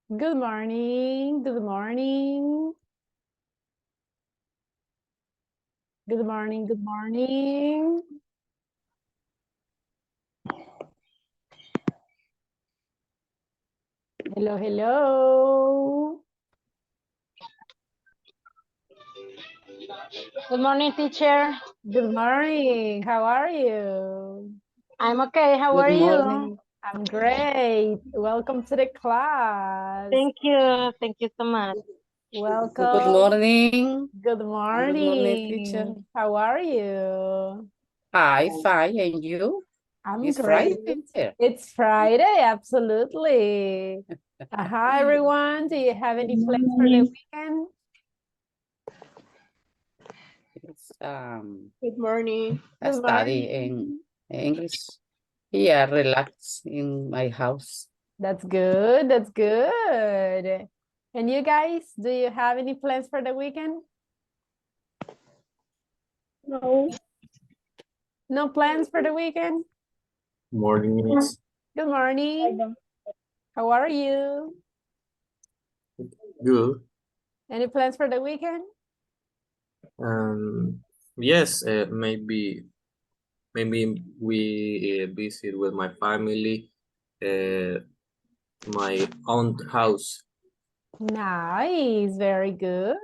Good morning. Good morning. Good morning. Good morning. Hello, hello. Good morning, teacher. Good morning. How are you? I'm okay. How Good are you? morning. I'm great. Welcome to the class. Thank you. Thank you so much. Good Welcome. morning. Good Good morning, teacher. morning. How are you? Hi, fine. And you? I'm It's great. Friday. It's Friday, absolutely. Hi, everyone. Do you have any Good plans for the morning. weekend? It's Good morning. a Good study morning. in English. Yeah, relax in my house. That's good. That's good. And you guys, do you have any plans for the weekend? No. No plans for the weekend? Morning, Miss. Good morning. How are you? Good. Any plans for the weekend? Yes, maybe we visit with my family, my aunt house. Nice. Very good.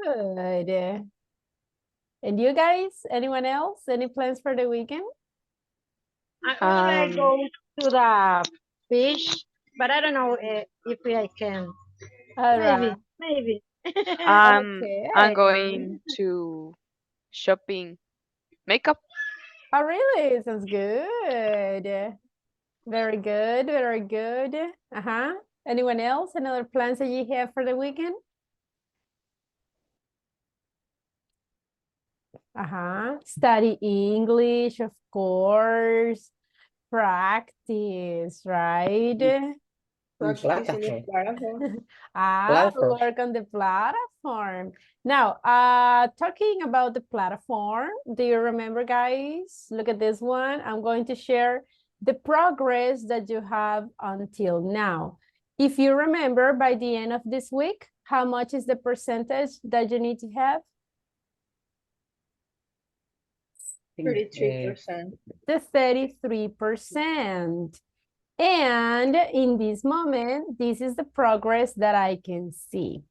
And you guys, anyone else? Any plans for the weekend? I want to go to the beach, but I don't know if I can. All right. Maybe. Okay. I'm going to shopping makeup. Oh, really? Sounds good. Very good. Very good. Uh-huh. Anyone else? Another plans that you have for the weekend? Uh-huh. Study English, of course. Practice, right? Platform. Platform. Work on the platform. Now, talking about the platform, do you remember, guys? Look at this one. I'm going to share the progress that you have until now. If you remember, by the end of this week, how much is the percentage that you need to have? 33%. The 33%. And in this moment, this is the progress that I can see.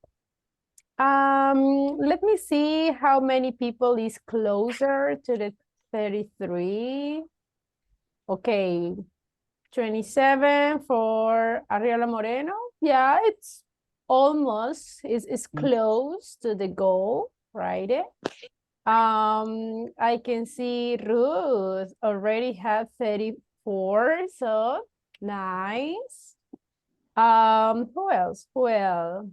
Let me see how many people is closer to the 33. Okay, 27 for Arriola Moreno. Yeah, it's almost, is close to the goal, right? I can see Ruth already have 34, so nice. Who else? Who else?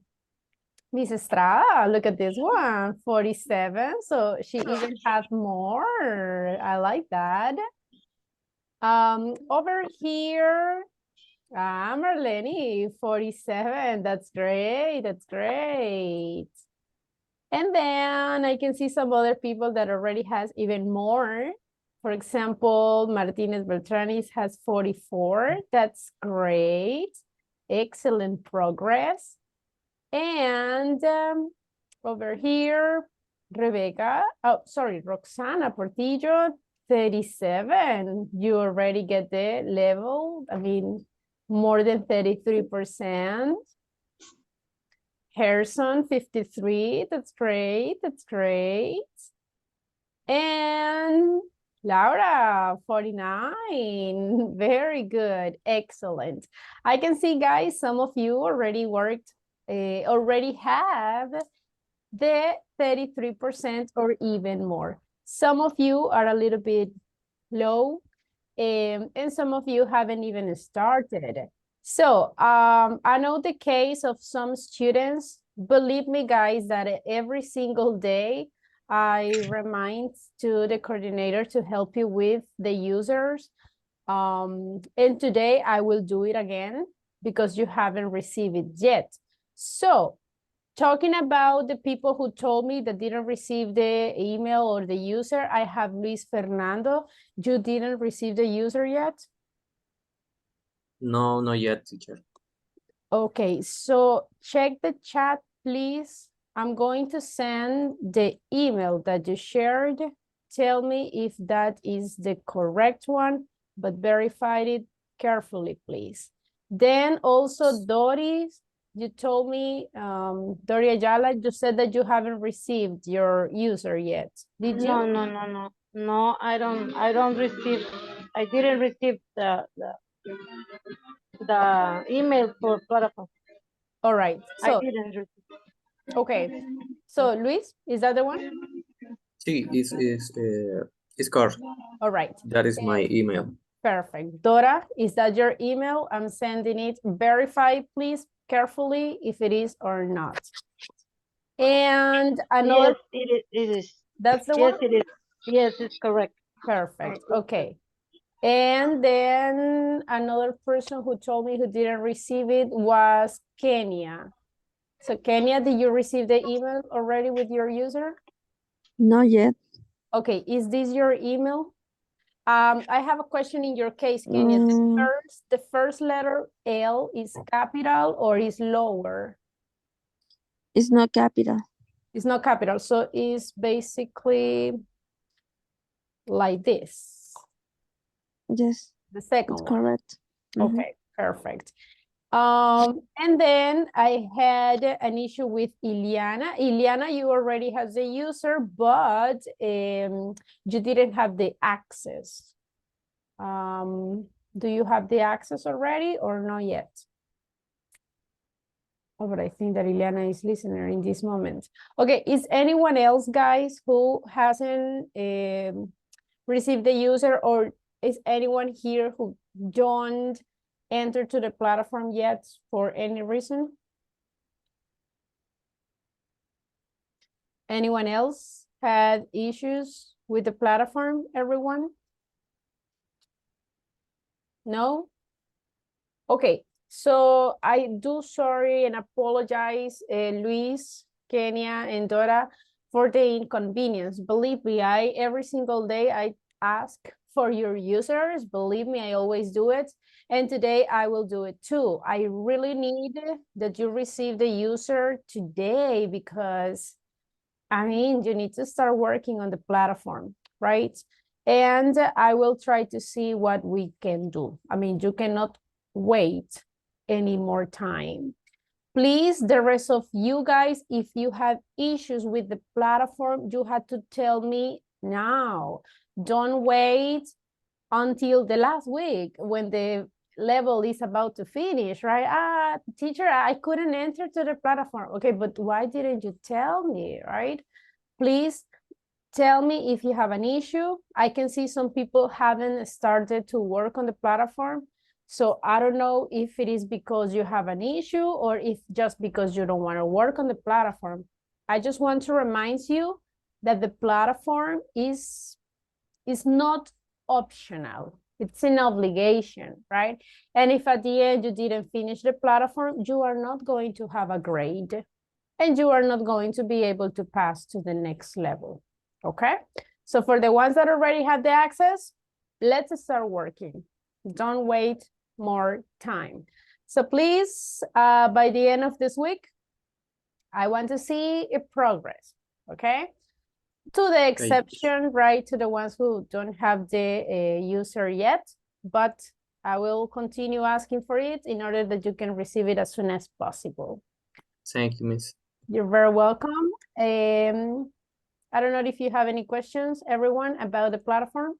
Miss Estrada, look at this one, 47. So she even has more. I like that. Over here, Marlene, 47. That's great. That's great. And then I can see some other people that already has even more. For example, Martinez Beltranis has 44. That's great. Excellent progress. And over here, Rebecca, oh, sorry, Roxana Portillo, 37. You already get the level. I mean, more than 33%. Harrison, 53. That's great. That's great. And Laura, 49. Very good. Excellent. I can see, guys, some of you already worked, already have the 33% or even more. Some of you are a little bit low, and some of you haven't even started. So I know the case of some students. Believe me, guys, that every single day I remind to the coordinator to help you with the users. And today I will do it again because you haven't received it yet. So talking about the people who told me that didn't receive the email or the user, I have Luis Fernando. You didn't receive the user yet? No, not yet, teacher. Okay, so check the chat, please. I'm going to send the email that you shared. Tell me if that is the correct one, but verify it carefully, please. Then also, Doris, you told me, Dori Ayala, you said that you haven't received your user yet. Did you? No. No, I don't receive. I didn't receive the email for platform. All right. I So, didn't receive. okay. So, Luis, is that the one? Sí, is correct. All right. That is my email. Perfect. Dora, is that your email? I'm sending it. Verify, please, carefully if it is or not. And another, Yes, it is. that's the Yes, one? it is. Yes, it's correct. Perfect. Okay. And then another person who told me who didn't receive it was Kenya. So Kenya, did you receive the email already with your user? Not yet. Okay, is this your email? I have a question in your case, Kenya. The first letter L is capital or is lower? It's not capital. It's not capital, so it's basically like this. Yes, The second it's one. correct. Okay, perfect. And then I had an issue with Iliana. Iliana, you already have the user, but you didn't have the access. Do you have the access already or not yet? Oh, but I think that Iliana is listening in this moment. Okay, is anyone else, guys, who hasn't received the user, or is anyone here who don't enter to the platform yet for any reason? Anyone else had issues with the platform, everyone? No? Okay, so I do sorry and apologize, Luis, Kenya, and Dora, for the inconvenience. Believe me, every single day I ask for your users. Believe me, I always do it. And today I will do it too. I really need that you receive the user today because, I mean, you need to start working on the platform, right? And I will try to see what we can do. I mean, you cannot wait any more time. Please, the rest of you guys, if you have issues with the platform, you have to tell me now. Don't wait until the last week when the level is about to finish, right? Teacher, I couldn't enter to the platform. Okay, but why didn't you tell me, right? Please tell me if you have an issue. I can see some people haven't started to work on the platform. So I don't know if it is because you have an issue or if just because you don't want to work on the platform. I just want to remind you that the platform is not optional. It's an obligation, right? And if at the end you didn't finish the platform, you are not going to have a grade and you are not going to be able to pass to the next level. Okay, so for the ones that already have the access, let's start working. Don't wait more time. So please, by the end of this week, I want to see a progress, okay? To the exception, right, to the ones who don't have the user yet, but I will continue asking for it in order that you can receive it as soon as possible. Thank you, Miss. You're very welcome. I don't know if you have any questions, everyone, about the platform.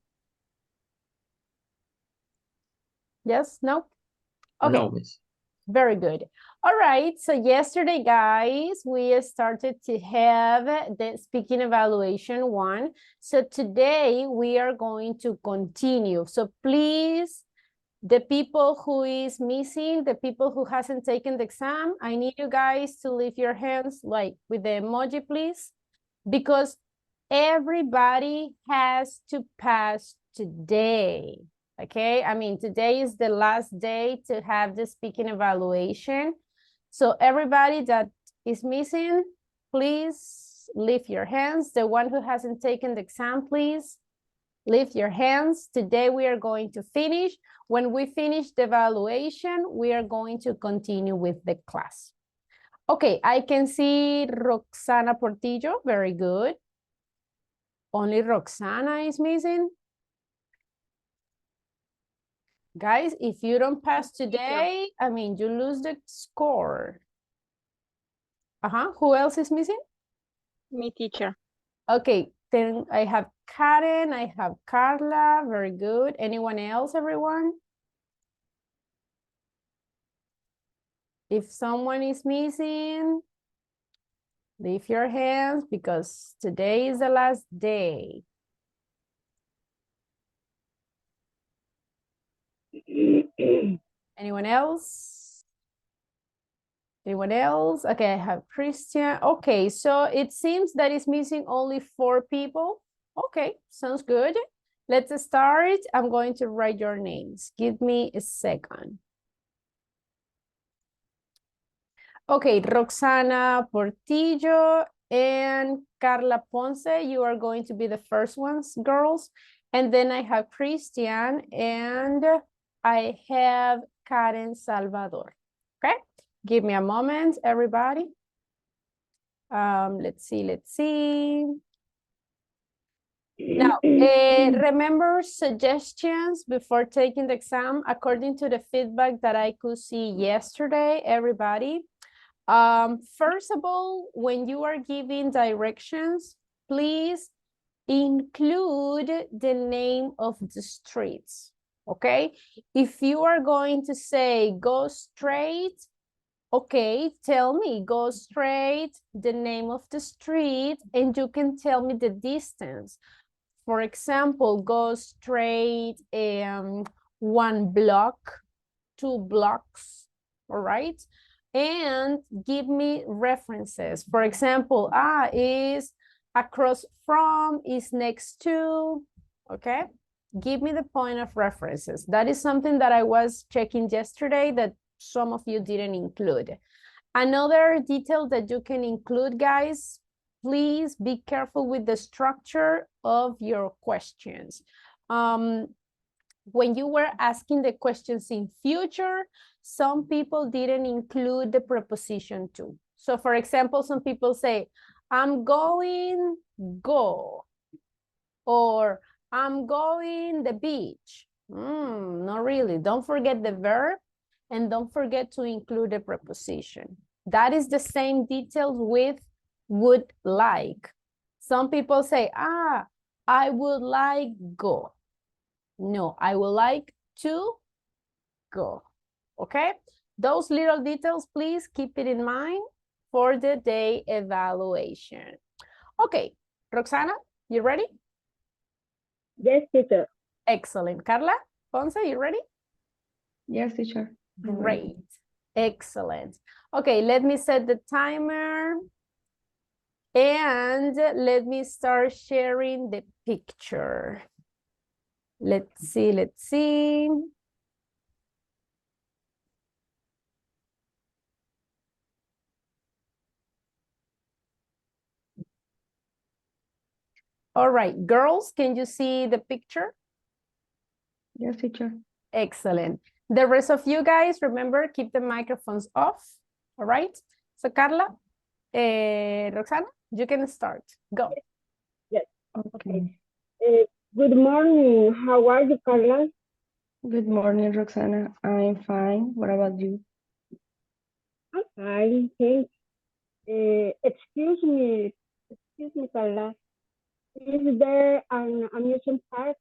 Yes, no? Okay. No, Miss. Very good. All right, so yesterday, guys, we started to have the speaking evaluation 1. So today we are going to continue. So please, the people who is missing, the people who hasn't taken the exam, I need you guys to leave your hands like with the emoji, please, because everybody has to pass today. Okay, I mean, today is the last day to have the speaking evaluation. So everybody that is missing, please leave your hands. The one who hasn't taken the exam, please Lift your hands. Today we are going to finish. When we finish the evaluation, we are going to continue with the class. Okay, I can see Roxana Portillo. Very good. Only Roxana is missing. Guys, if you don't pass today, I mean, you lose the score. Who else is missing? Me, teacher. Okay, then I have Karen, I have Carla. Very good. Anyone else, everyone? If someone is missing, lift your hands because today is the last day. Anyone else? Anyone else? Okay, I have Christian. Okay, so it seems that it's missing only 4 people. Okay, sounds good. Let's start. I'm going to write your names. Give me a second. Okay, Roxana Portillo and Carla Ponce, you are going to be the first ones, girls. And then I have Christian and I have Karen Salvador. Okay, give me a moment, everybody. Let's see. Now, remember suggestions before taking the exam according to the feedback that I could see yesterday, everybody. First of all, when you are giving directions, please include the name of the streets, okay? If you are going to say go straight, okay, tell me, go straight, the name of the street, and you can tell me the distance. For example, go straight 1 block, 2 blocks, all right? And give me references. For example, is across from, is next to, okay? Give me the point of references. That is something that I was checking yesterday that some of you didn't include. Another detail that you can include, guys, please be careful with the structure of your questions. When you were asking the questions in future, some people didn't include the preposition to. So for example, some people say, I'm going, go, or I'm going the beach. Not really. Don't forget the verb and don't forget to include the preposition. That is the same details with would like. Some people say, I would like go. No, I would like to go, okay? Those little details, please keep it in mind for the day evaluation. Okay, Roxana, you ready? Yes, teacher. Excellent. Carla, Ponce, you ready? Yes, teacher. Great, excellent. Okay, let me set the timer and let me start sharing the picture. Let's see. All right, girls, can you see the picture? Yes, teacher. Excellent. The rest of you guys, remember, keep the microphones off, all right? So Carla, Roxana, you can start. Go. Yes. Okay. Good morning. How are you, Carla? Good morning, Roxana. I'm fine. What about you? I'm fine, thanks. Excuse me, Carla. Is there an amusement park?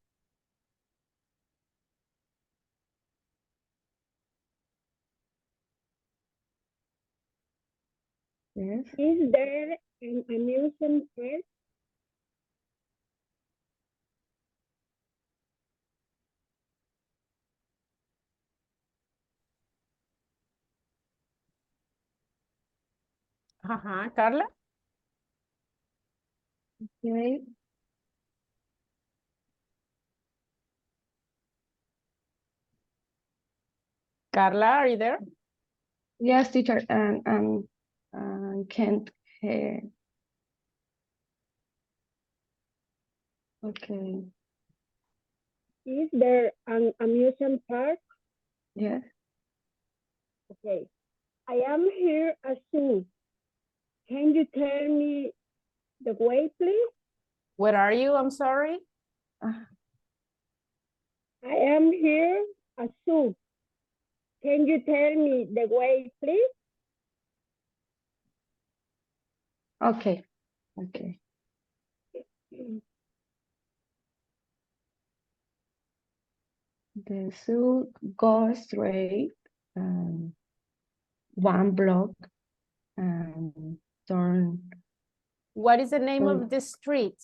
Yes. Is there an amusement park? Carla? Okay. Carla, are you there? Yes, teacher, and can't hear. Okay. Is there an amusement park? Yes. Okay. I am here at zoo. Can you tell me the way, please? Where are you? I'm sorry. Ah, I am here at zoo. Can you tell me the way, please? okay. Okay. The zoo goes straight one block and turn. What is the name Mm. of the street?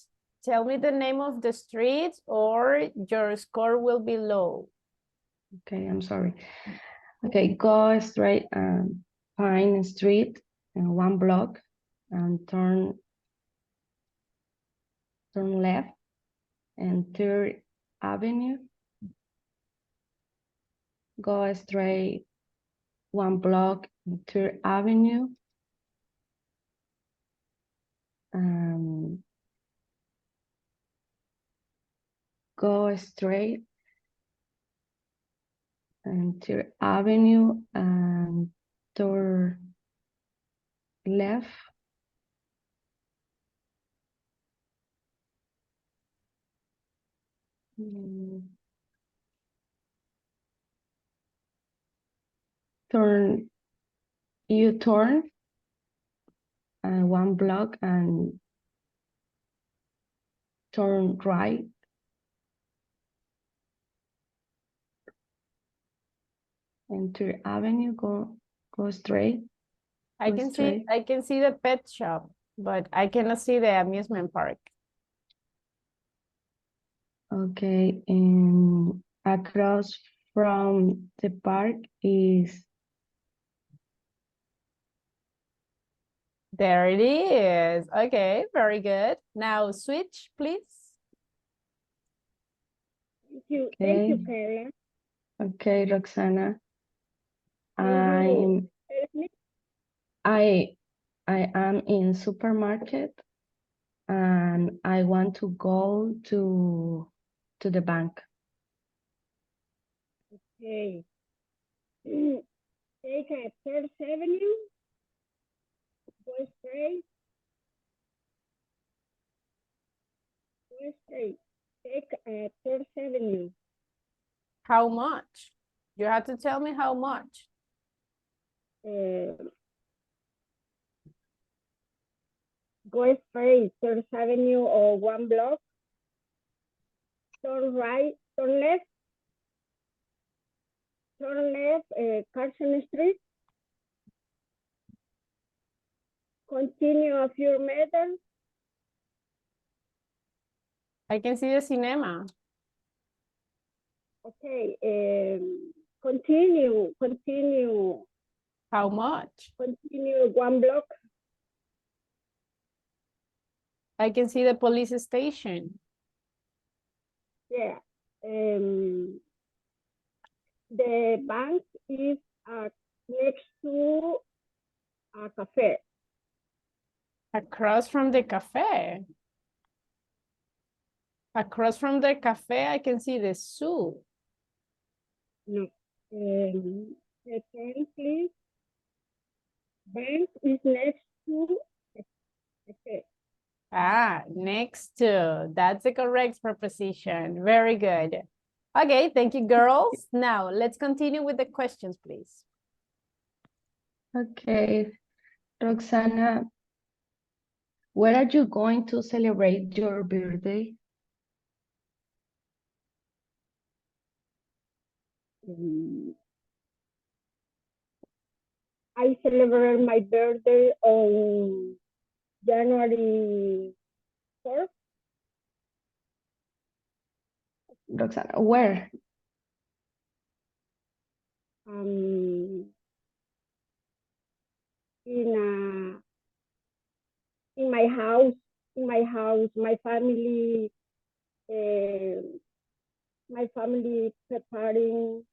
Tell me the name of the street or your score will be low. Okay, I'm sorry. Okay, go straight Pine Street and one block and turn left and Third Avenue. Go straight one block and Third Avenue. Go straight and Third Avenue and turn left. Turn U-turn and one block and turn right. Enter Avenue, go straight. I Go can straight. see the pet shop, but I cannot see the amusement park. Okay, and across from the park is There it is. Okay, very good. Now switch, please. Thank you, okay. Carla. Okay, Roxana. Can you help me? I am in supermarket and I want to go to the bank. Okay. Take a Third Avenue. Go straight. Go straight. Take a Third Avenue. How much? You have to tell me how much. Go straight, Third Avenue or one block. Turn right, turn left. Turn left, Carson Street. Continue a few meters. I can see the cinema. Okay, continue How much? one block. I can see the police station. Yeah. The bank is next to a cafe. Across from the cafe. Across from the cafe, I can see the zoo. No. Return, please. Bank is next to a cafe. Ah, next to. That's the correct preposition. Very good. Okay, thank you, girls. Now, let's continue with the questions, please. Okay, Roxana, where are you going to celebrate your birthday? I celebrate my birthday on January 4th. Roxana, where? In my house, my family preparing,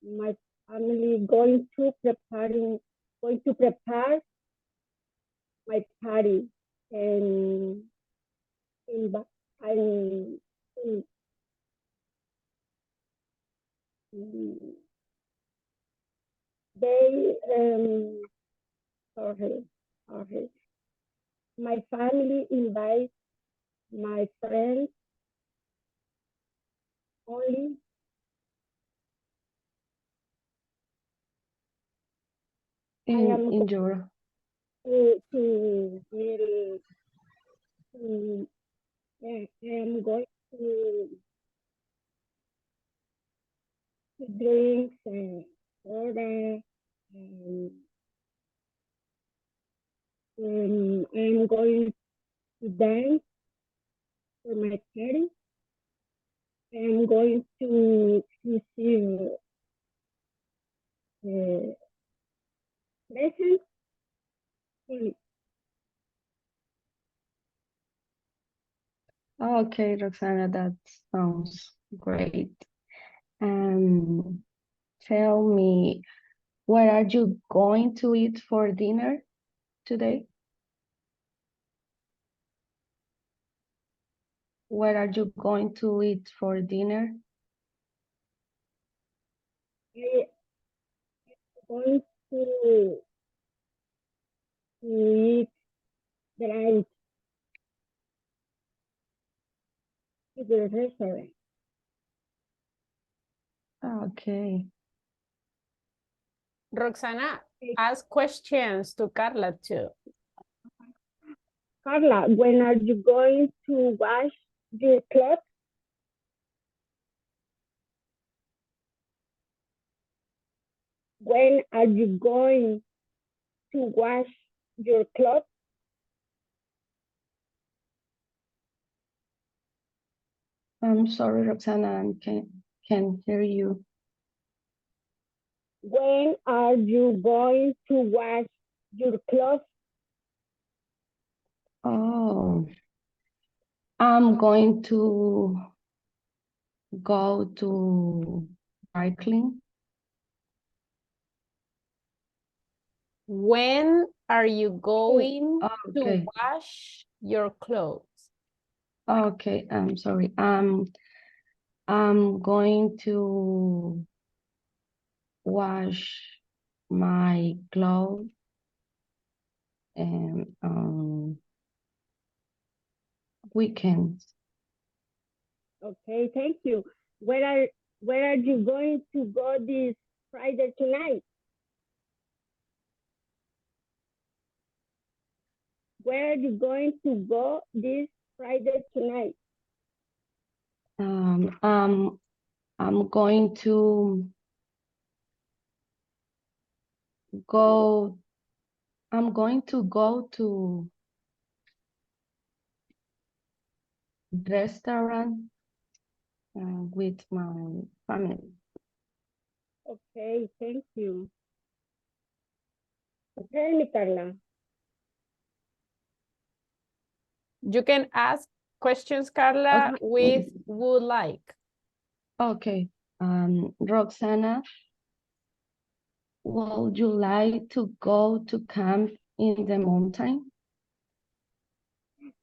my family going to prepare my party and, in, in, They sorry, sorry. My family invites my friends only. I am In your I am going to drink soda. I'm going to dance for my party. I'm going to receive presents. okay, Roxana, that sounds great. Tell me, what are you going to eat for dinner today? What are you going to eat for dinner? I'm going to eat lunch to the restaurant. Okay. Roxana, ask questions to Carla too. Carla, when are you going to wash your clothes? When are you going to wash your clothes? I'm sorry, Roxana, I can't hear you. When are you going to wash your clothes? Oh, I'm going to go to dry clean. When are you going to Okay. wash your clothes? Okay, I'm sorry. I'm going to wash my clothes and weekends. Okay, thank you. Where are you going to go this Friday tonight? Where are you going to go this Friday tonight? I'm going to go. I'm going to go to restaurant with my family. Okay, thank you. Tell me, Carla. You can ask questions, Carla, Okay. with would like. Okay. Roxana, would you like to go to camp in the mountain?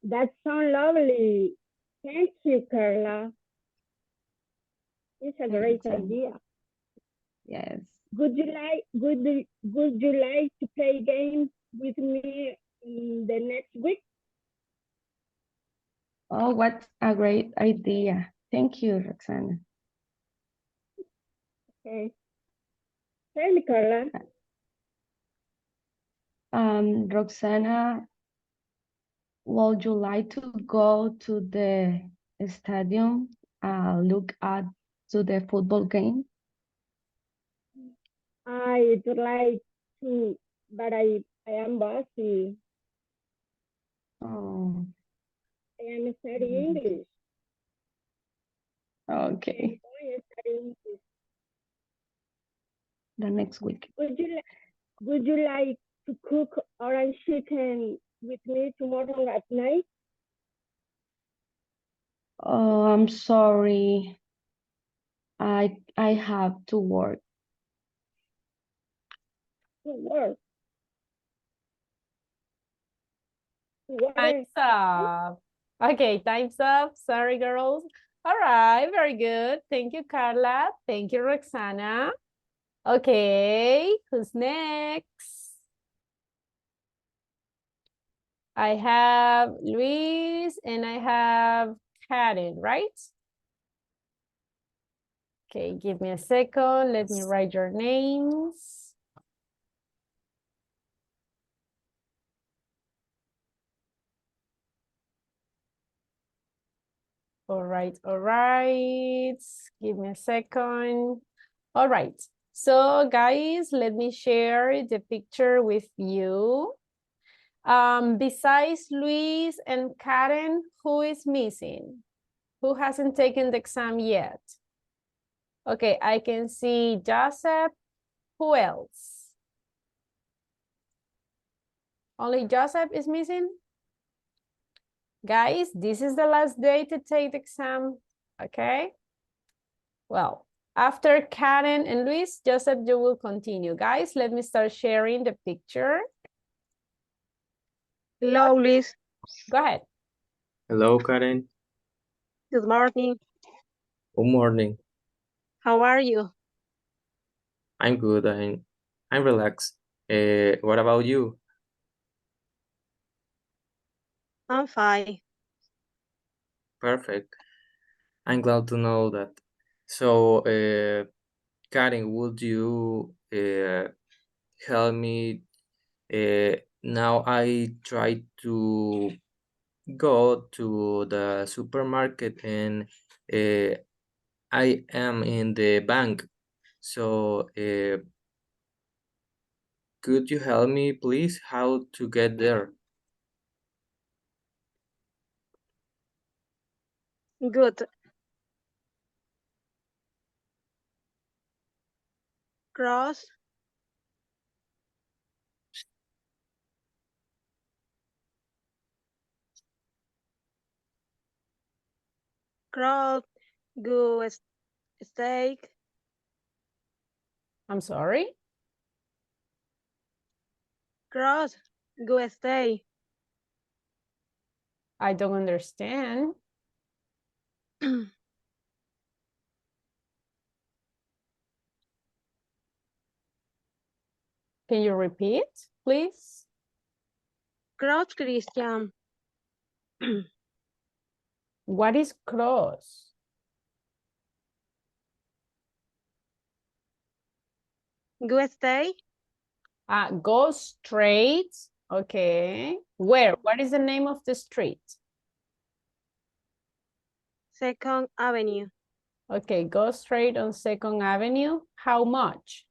That sounds lovely. Thank you, Carla. It's a great idea. Yes. Would you like to play games with me in the next week? Oh, what a great idea. Thank you, Roxana. Okay. Tell me, Carla. Roxana, would you like to go to the stadium, look at to the football game? I'd like to, but I am busy. Oh, I am studying English. okay. I am studying English. The next week. Would you like to cook orange chicken with me tomorrow at night? Oh, I'm sorry. I have to work. To work. Time's up. Okay, time's up. Sorry, girls. All right, very good. Thank you, Carla. Thank you, Roxana. Okay, who's next? I have Luis and I have Karen, right? Okay, give me a second. Let me write your names. All right, all right. Give me a second. All right. So guys, let me share the picture with you. Besides Luis and Karen, who is missing? Who hasn't taken the exam yet? Okay, I can see Joseph. Who else? Only Joseph is missing? Guys, this is the last day to take the exam, okay? Well, after Karen and Luis, Joseph, you will continue. Guys, let me start sharing the picture. Hello, Liz. Go ahead. Hello, Karen. Good morning. Good morning. How are you? I'm good. I'm relaxed. What about you? I'm fine. Perfect. I'm glad to know that. So, Karen, would you help me? Now I try to go to the supermarket and I am in the bank. So, could you help me, please, how to get there? Good. Cross. Cross. Go steak. I'm sorry. Cross. Go stay. I don't understand. Can you repeat, please? Cross, Christian. What is cross? Go stay. Go straight. Okay. Where? What is the name of the street? Second Avenue. Okay, go straight on 2nd Avenue. How much?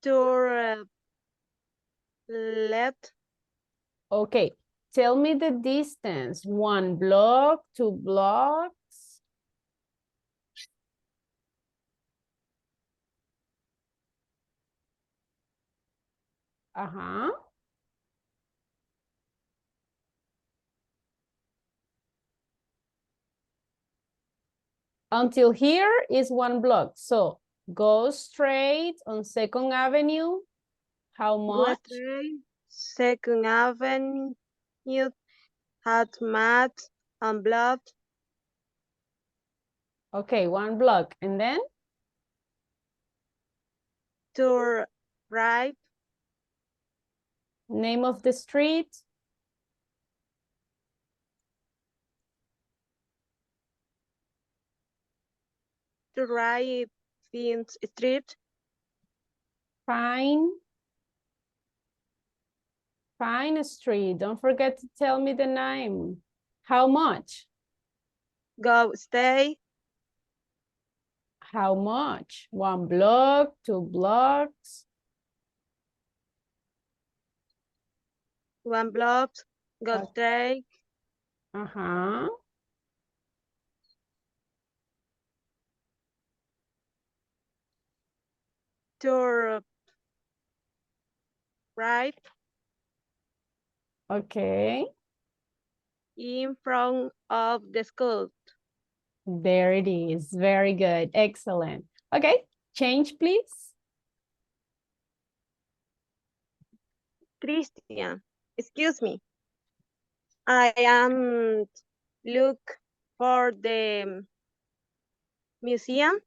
To left. Okay, tell me the distance. 1 block, 2 blocks. Uh-huh. Until here is 1 block. So go straight on 2nd Avenue. How Go much? straight. Second Avenue. Hat mat and blood. Okay, 1 block. And then? To right. Name of the street? To right. Finch Street. Fine. Fine Street. Don't forget to tell me the name. How much? Go stay. How much? 1 block, 2 blocks. 1 block. Go Okay. straight. Uh-huh. To right. Okay. In front of the school. There it is. Very good. Excellent. Okay. Change, please. Christian, excuse me. I am look for the museum.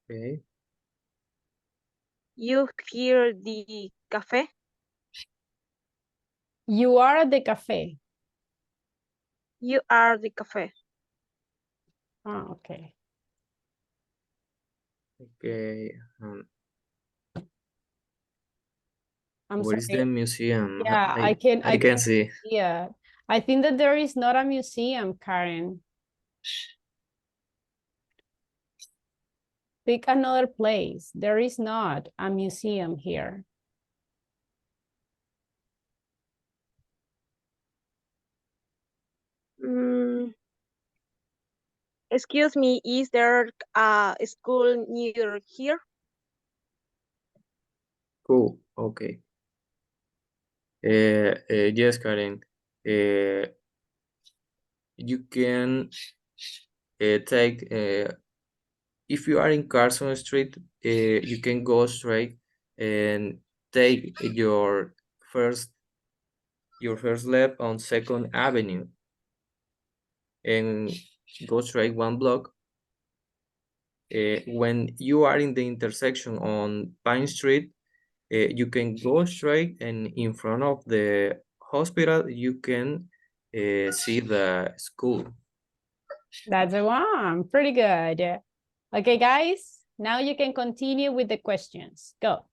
Okay. You hear the cafe? You are at the cafe. You are the cafe. Oh, okay. Okay. I'm Where is the sorry. museum? Yeah, I I can can see. see it. I think that there is not a museum, Karen. Pick another place. There is not a museum here. Excuse me, is there a school near here? Cool. Okay. Yes, Karen. You can take if you are in Carson Street, you can go straight and take first left on Second Avenue and go straight 1 block. When you are in the intersection on Pine Street, you can go straight, and in front of the hospital, you can see the school. That's the one. Pretty good. Okay, guys, now you can continue with the questions. Go.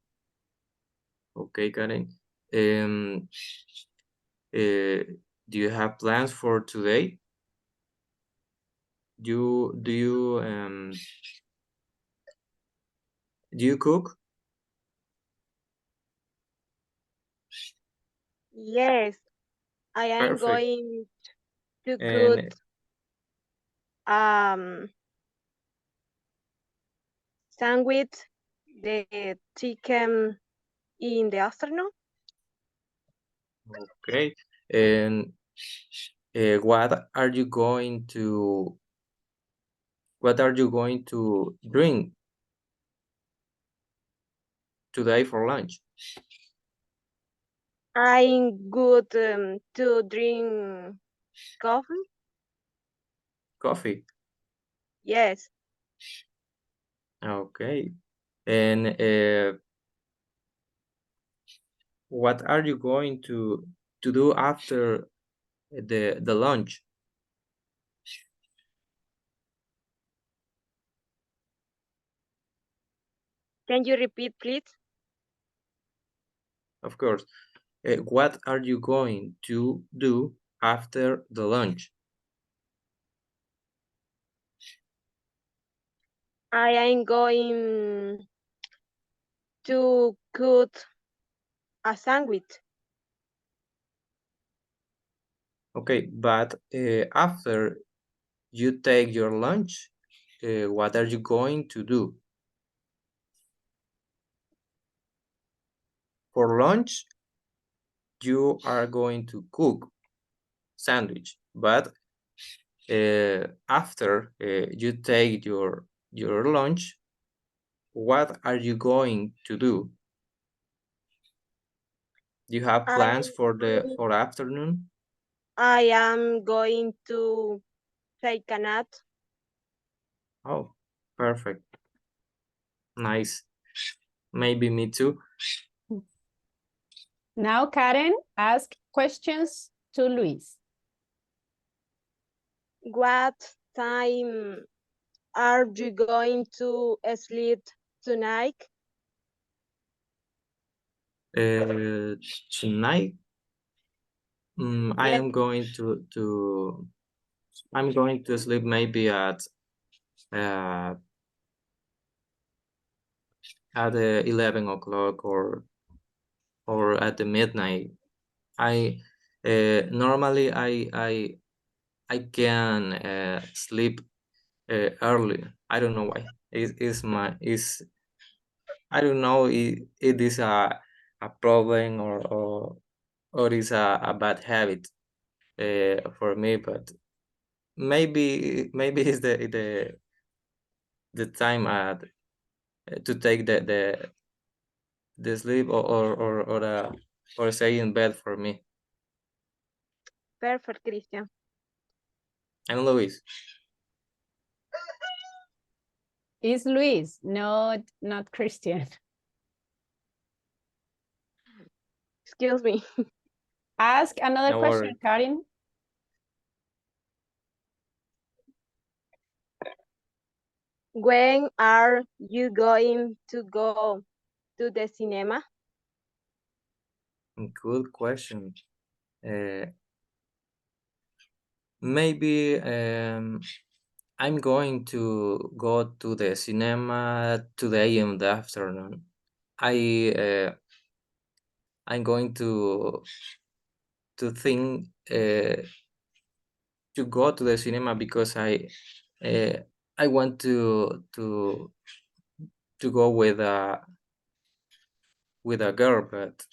Okay, Karen. Do you have plans for today? Do you cook? Yes, I am Perfect. going to cook And sandwich the chicken in the afternoon. okay. And what are you going to drink today for lunch? I'm good to drink coffee. Coffee. Yes, Okay. And what are you going to do after the lunch? can you repeat, please? Of course. What are you going to do after the lunch? I am going to cook a sandwich. Okay, but after you take your lunch, what are you going to do? For lunch, you are going to cook sandwich, but after you take your lunch, what are you going to do? Do you have plans for afternoon? I am going to take a nap. Oh, perfect. Nice. Maybe me too. Now, Karen, ask questions to Luis. What time are you going to sleep tonight? Uh, Tonight, I Yes, am going I'm going to sleep maybe uh, at 11 o'clock or at the midnight. I normally I can sleep early. I don't know why. Is I don't know it is a problem or is a bad habit for me, but maybe it's the time to take the sleep or stay in bed for me. Perfect, Christian. And Luis. It's Luis, not Christian. Excuse me. Ask another No question, worry. Karin. When are you going to go to the cinema? Good question. Maybe I'm going to go to the cinema today in the afternoon. I'm going to think to go to the cinema because I want to go with a girl, but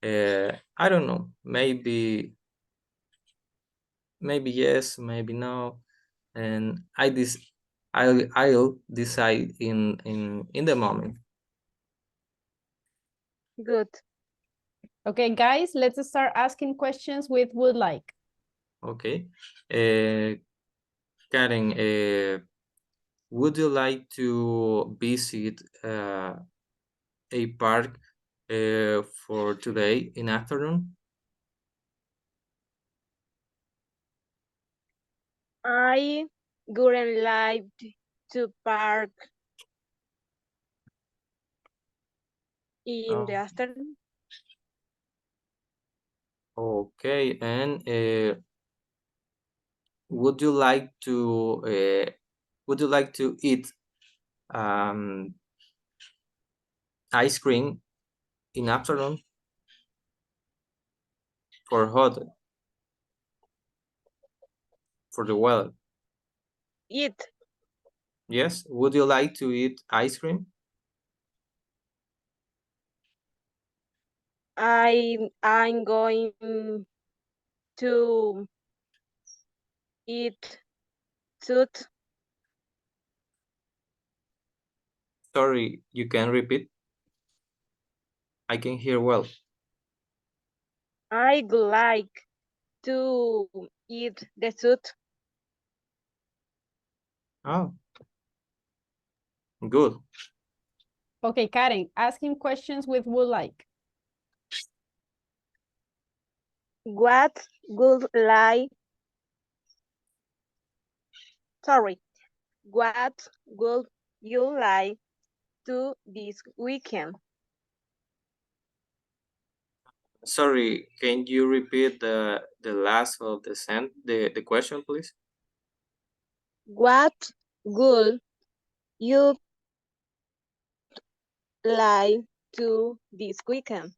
I don't know. Maybe yes, maybe no, and I'll decide in the moment. Good. Okay, guys, let's start asking questions with would like. Okay. Karen, would you like to visit a park for today in afternoon? I wouldn't like to park in the Oh, afternoon. okay, and would you like to eat um, ice cream in afternoon for hot for the weather? Eat. Yes. Would you like to eat ice cream? I'm going to eat soup. Sorry, you can repeat. I can hear well. I'd like to eat the soup. Oh, good. Okay, Karen, asking questions with would like. What would like? Sorry. What would you like to this weekend? Sorry, can you repeat the last of the question, please? What would you like to this weekend?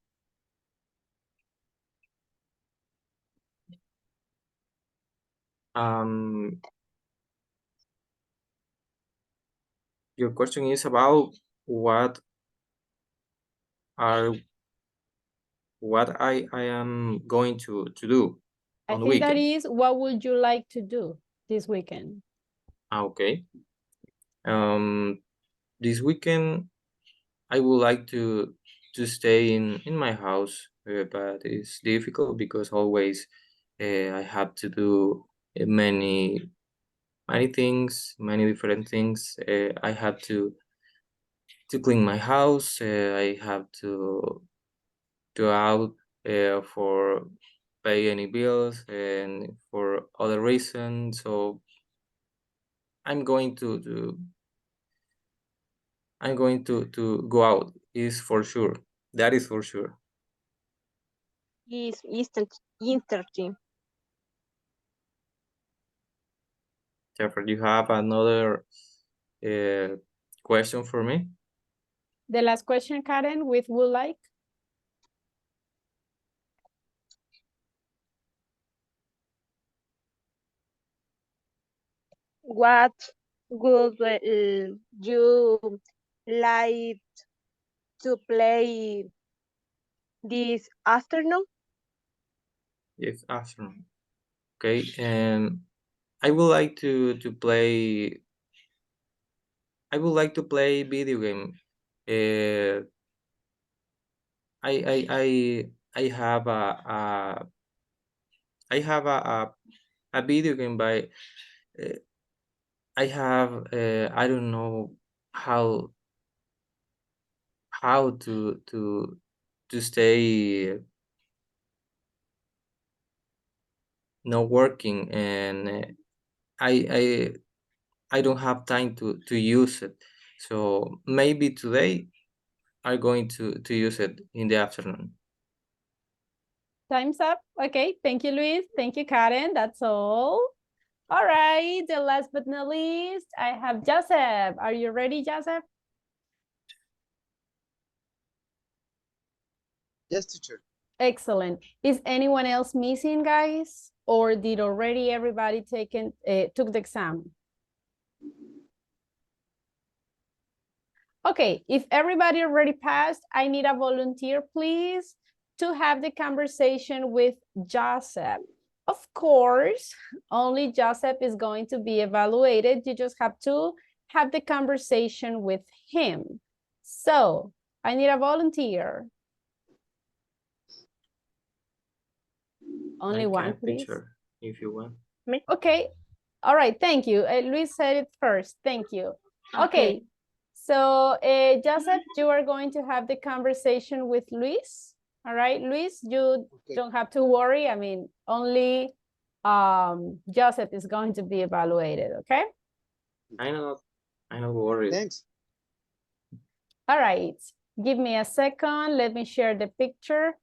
Um, your question is about what are what I am going to do I on the think that weekend. is what would you like to do this weekend? Okay. Um, this weekend I would like to stay in my house, but it's difficult because always I have to do many things, many different things. I have to clean my house. I have to go out for pay any bills and for other reasons. So I'm going to go out. Is for sure. That is for sure. Is interesting. Jeffrey, you have another question for me? The last question, Karen, with would like. What would you like to play this afternoon? Yes, afternoon. Okay, and I would like to play. I would like to play video game. I have a video game by I have I don't know how to stay not working, and I don't have time to use it. So maybe today I'm going to use it in the afternoon. Time's up. Okay, thank you, Luis. Thank you, Karen. That's all. All right, the last but not least, I have Joseph. Are you ready, Joseph? Yes, teacher. Excellent. Is anyone else missing, guys? Or did already everybody took the exam? Okay, if everybody already passed, I need a volunteer, please, to have the conversation with Joseph. Of course, only Joseph is going to be evaluated. You just have to have the conversation with him. So, I need a volunteer. Only one, please. Teacher, if you want. Okay. All right. Thank you. Luis said it first. Thank you. Okay. So, Joseph, you are going to have the conversation with Luis. All right, Luis, you don't have to worry. I mean, only Joseph is going to be evaluated. Okay. I know worried. Thanks. All right. Give me a second. Let me share the picture.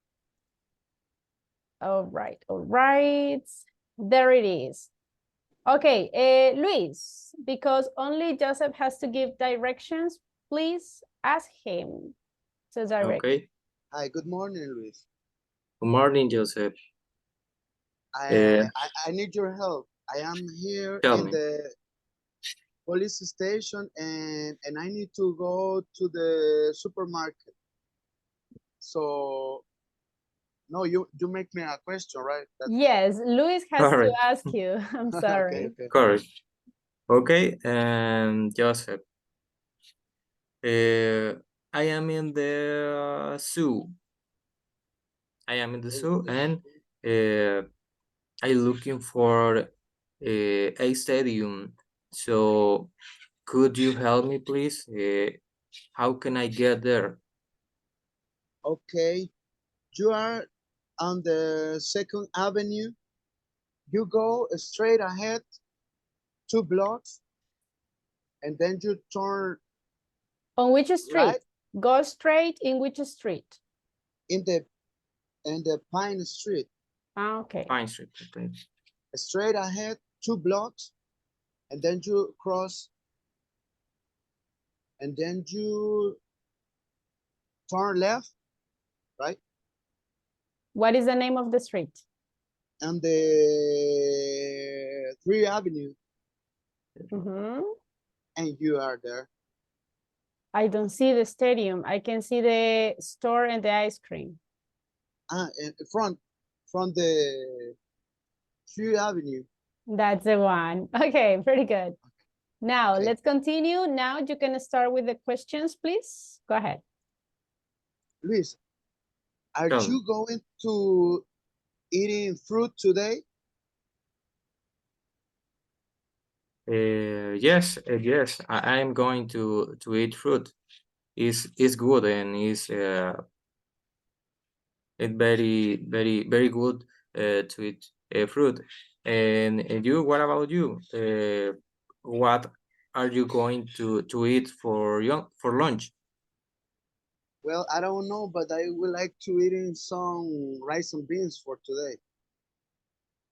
All right. All right. There it is. Okay, Luis, because only Joseph has to give directions, please ask him to direct. Okay. Hi, good morning, Luis. Good morning, Joseph. I need your help. I am here in the police station and I need to go to the supermarket. So, no, you make me a question, right? Yes, Luis has to ask you. I'm sorry. Correct. Okay, Joseph. I am in the zoo. I am in the zoo, and I'm looking for a stadium. So could you help me, please? How can I get there? Okay, you are on the 2nd Avenue. You go straight ahead 2 blocks, and then you turn. On which street? Right? Go straight in which street? In the Pine Street. Ah, okay. Pine Street. Okay. Straight ahead 2 blocks, and then you cross, and then you turn left, right? What is the name of the street? And the 3rd Avenue. And you are there. I don't see the stadium. I can see the store and the ice cream. In front the 3rd Avenue. That's the one. Okay, pretty good. Now, let's continue. Now you can start with the questions, please. Go ahead. Luis, are you going to eating fruit today? Yes, yes. I am going to eat fruit. It's good, and it's very good to eat fruit. And you, what about you? What are you going to eat for lunch? Well, I don't know, but I would like to eating some rice and beans for today.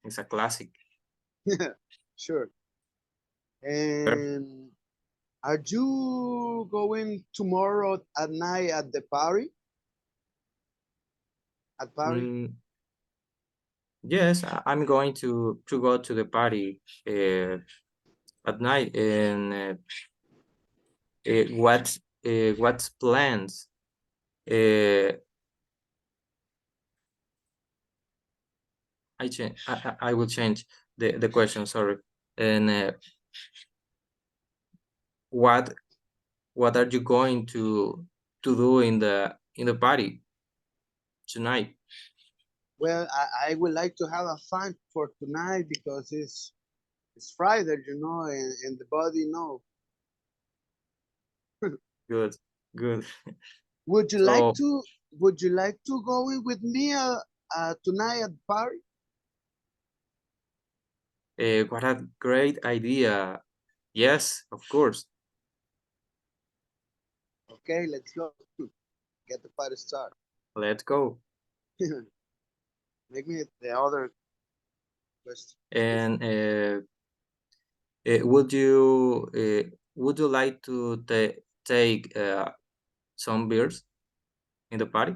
It's a classic. Sure. And are you going tomorrow at night at the party? At party? Yes, I'm going to go to the party at night. And what's plans? I will change the question. Sorry. And what are you going to do in the party? tonight? Well, I would like to have a fun for tonight because it's Friday, you know, and the body know. Good, good. Would you So, like to go in with me tonight at the party? what a great idea. Yes, of course. Okay, let's go. Get the party started. Let's go. Make me the other question. And would you like to take some beers in the party?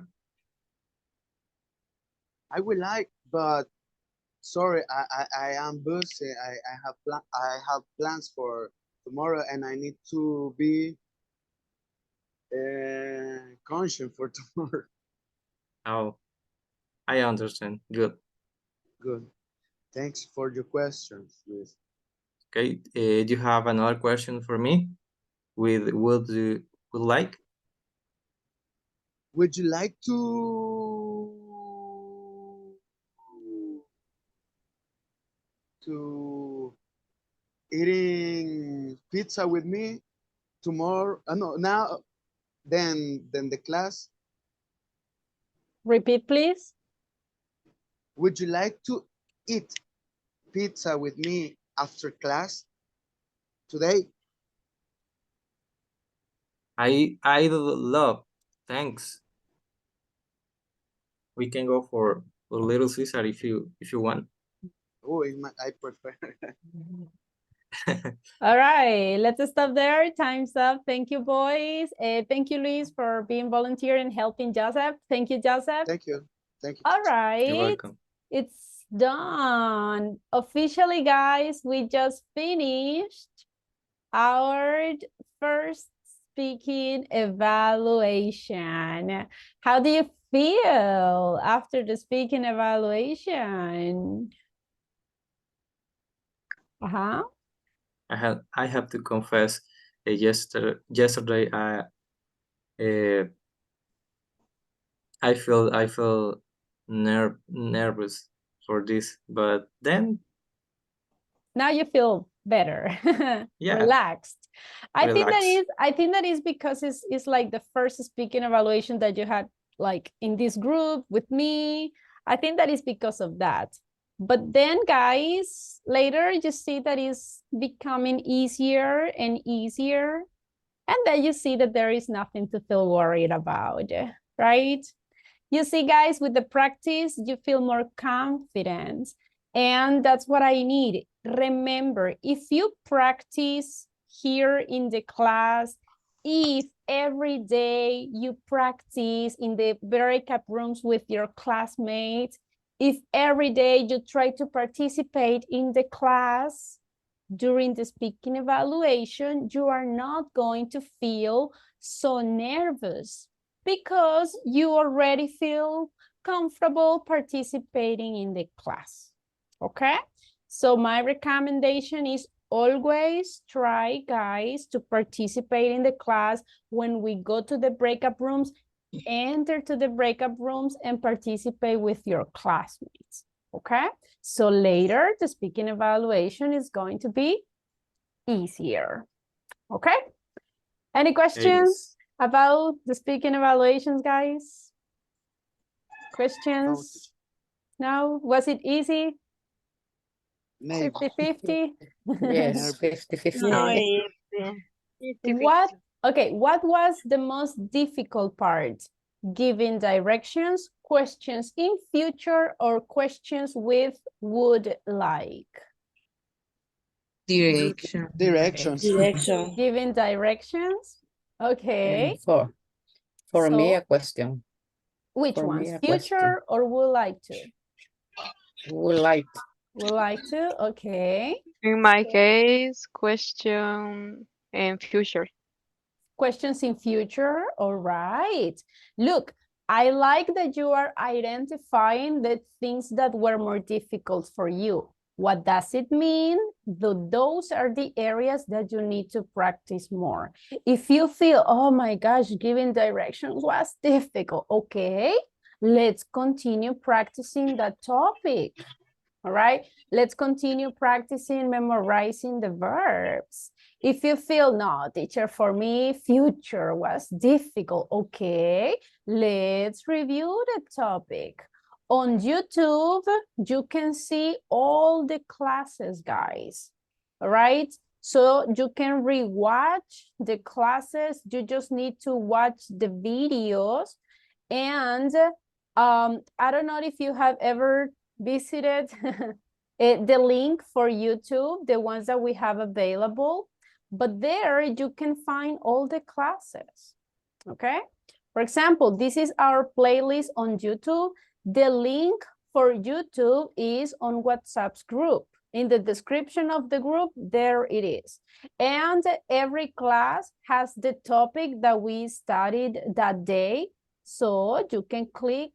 I would like, but sorry, I am busy. I have plans for tomorrow, and I need to be conscious for tomorrow. Oh, I understand. Good. Good. Thanks for your questions, Luis. Okay. Do you have another question for me? With would you would like? Would you like to eating pizza with me tomorrow? No, now then the class. Repeat, please. Would you like to eat pizza with me after class today? I love. Thanks. We can go for Little Caesar if you want. Oh, I prefer. All right, let's stop there. Time's up. Thank you, boys. Thank you, Luis, for being volunteer and helping Joseph. Thank you, Joseph. Thank you. Thank you. All right. You're welcome. It's done. Officially, guys, we just finished our first speaking evaluation. How do you feel after the speaking evaluation? Uh-huh. I have to confess, yesterday I feel nervous for this, but then Now you feel better. Yeah. Relaxed. I think Relax. that is because it's like the first speaking evaluation that you had like in this group with me. I think that is because of that. But then, guys, later you see that is becoming easier and easier. And then you see that there is nothing to feel worried about, right? You see, guys, with the practice, you feel more confident. And that's what I need. Remember, if you practice here in the class, if every day you practice in the breakout rooms with your classmates, if every day you try to participate in the class during the speaking evaluation, you are not going to feel so nervous because you already feel comfortable participating in the class, okay? So my recommendation is always try, guys, to participate in the class. When we go to the breakout rooms, enter to the breakout rooms and participate with your classmates, okay? So later, the speaking evaluation is going to be easier, okay? Any questions about the speaking evaluations, guys? Questions? No? Was it easy? Maybe. 50-50? Yes, 50-50. No, What was the most difficult part? Giving directions, questions in future, or questions with would like? Direction. Directions. Giving directions? Okay. For me, So, a question. which For me, ones? a Future or would like to? Would like. Would like to, okay. In my case, question and future. Questions in future, all right. Look, I like that you are identifying the things that were more difficult for you. What does it mean? Those are the areas that you need to practice more. If you feel, oh my gosh, giving directions was difficult, okay, let's continue practicing that topic. All right, let's continue practicing memorizing the verbs. If you feel, no, teacher, for me, future was difficult. Okay, let's review the topic. On YouTube, you can see all the classes, guys. All right, so you can rewatch the classes. You just need to watch the videos. And I don't know if you have ever visited the link for YouTube, the ones that we have available, but there you can find all the classes, okay? For example, this is our playlist on YouTube. The link for YouTube is on WhatsApp's group. In the description of the group, there it is. And every class has the topic that we studied that day. So you can click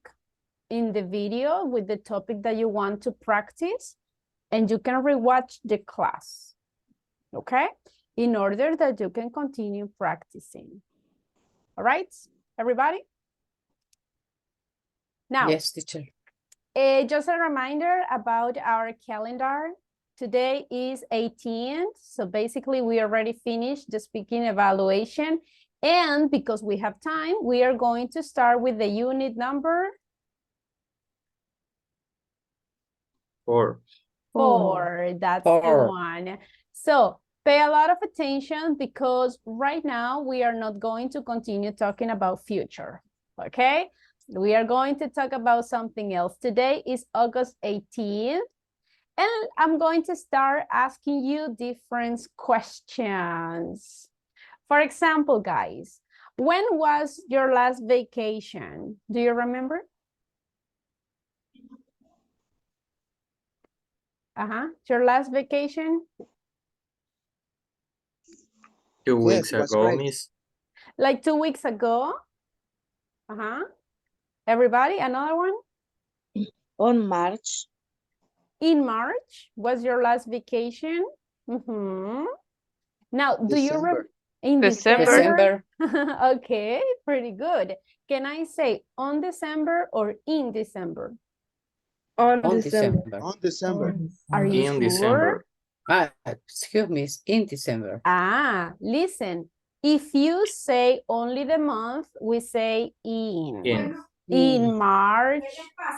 in the video with the topic that you want to practice, and you can rewatch the class, okay? In order that you can continue practicing. All right, everybody? Now, Yes, teacher. just a reminder about our calendar. Today is 18th, so basically we already finished the speaking evaluation, and because we have time, we are going to start with the unit number 4. 4. That's the 4. one. So pay a lot of attention because right now we are not going to continue talking about future, okay? We are going to talk about something else. Today is August 18th, and I'm going to start asking you different questions. For example, guys, when was your last vacation? Do you remember? Your last vacation? 2 Yes, weeks was ago, right. miss. Like 2 weeks ago? Everybody, another one? On March. In March was your last vacation? Now, do you remember? December. In December. December? Okay, pretty good. Can I say on December or in December? On On December. December. On December. Are you In sure? December. Excuse me, it's in December. Listen, if you say only the month, we say in. In March,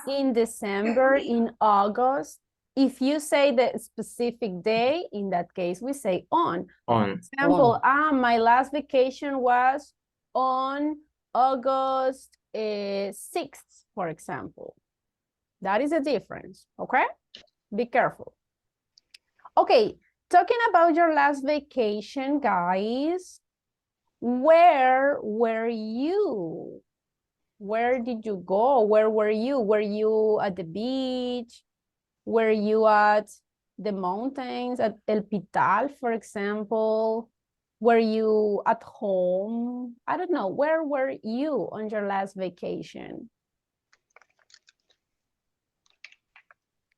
in December, in August. If you say the specific day, in that case, we say on. On. For example, my last vacation was on August 6th, for example. That is a difference, okay? Be careful. Okay, talking about your last vacation, guys, where were you? Where did you go? Where were you? Were you at the beach? Were you at the mountains, at El Pital, for example? Were you at home? I don't know. Where were you on your last vacation?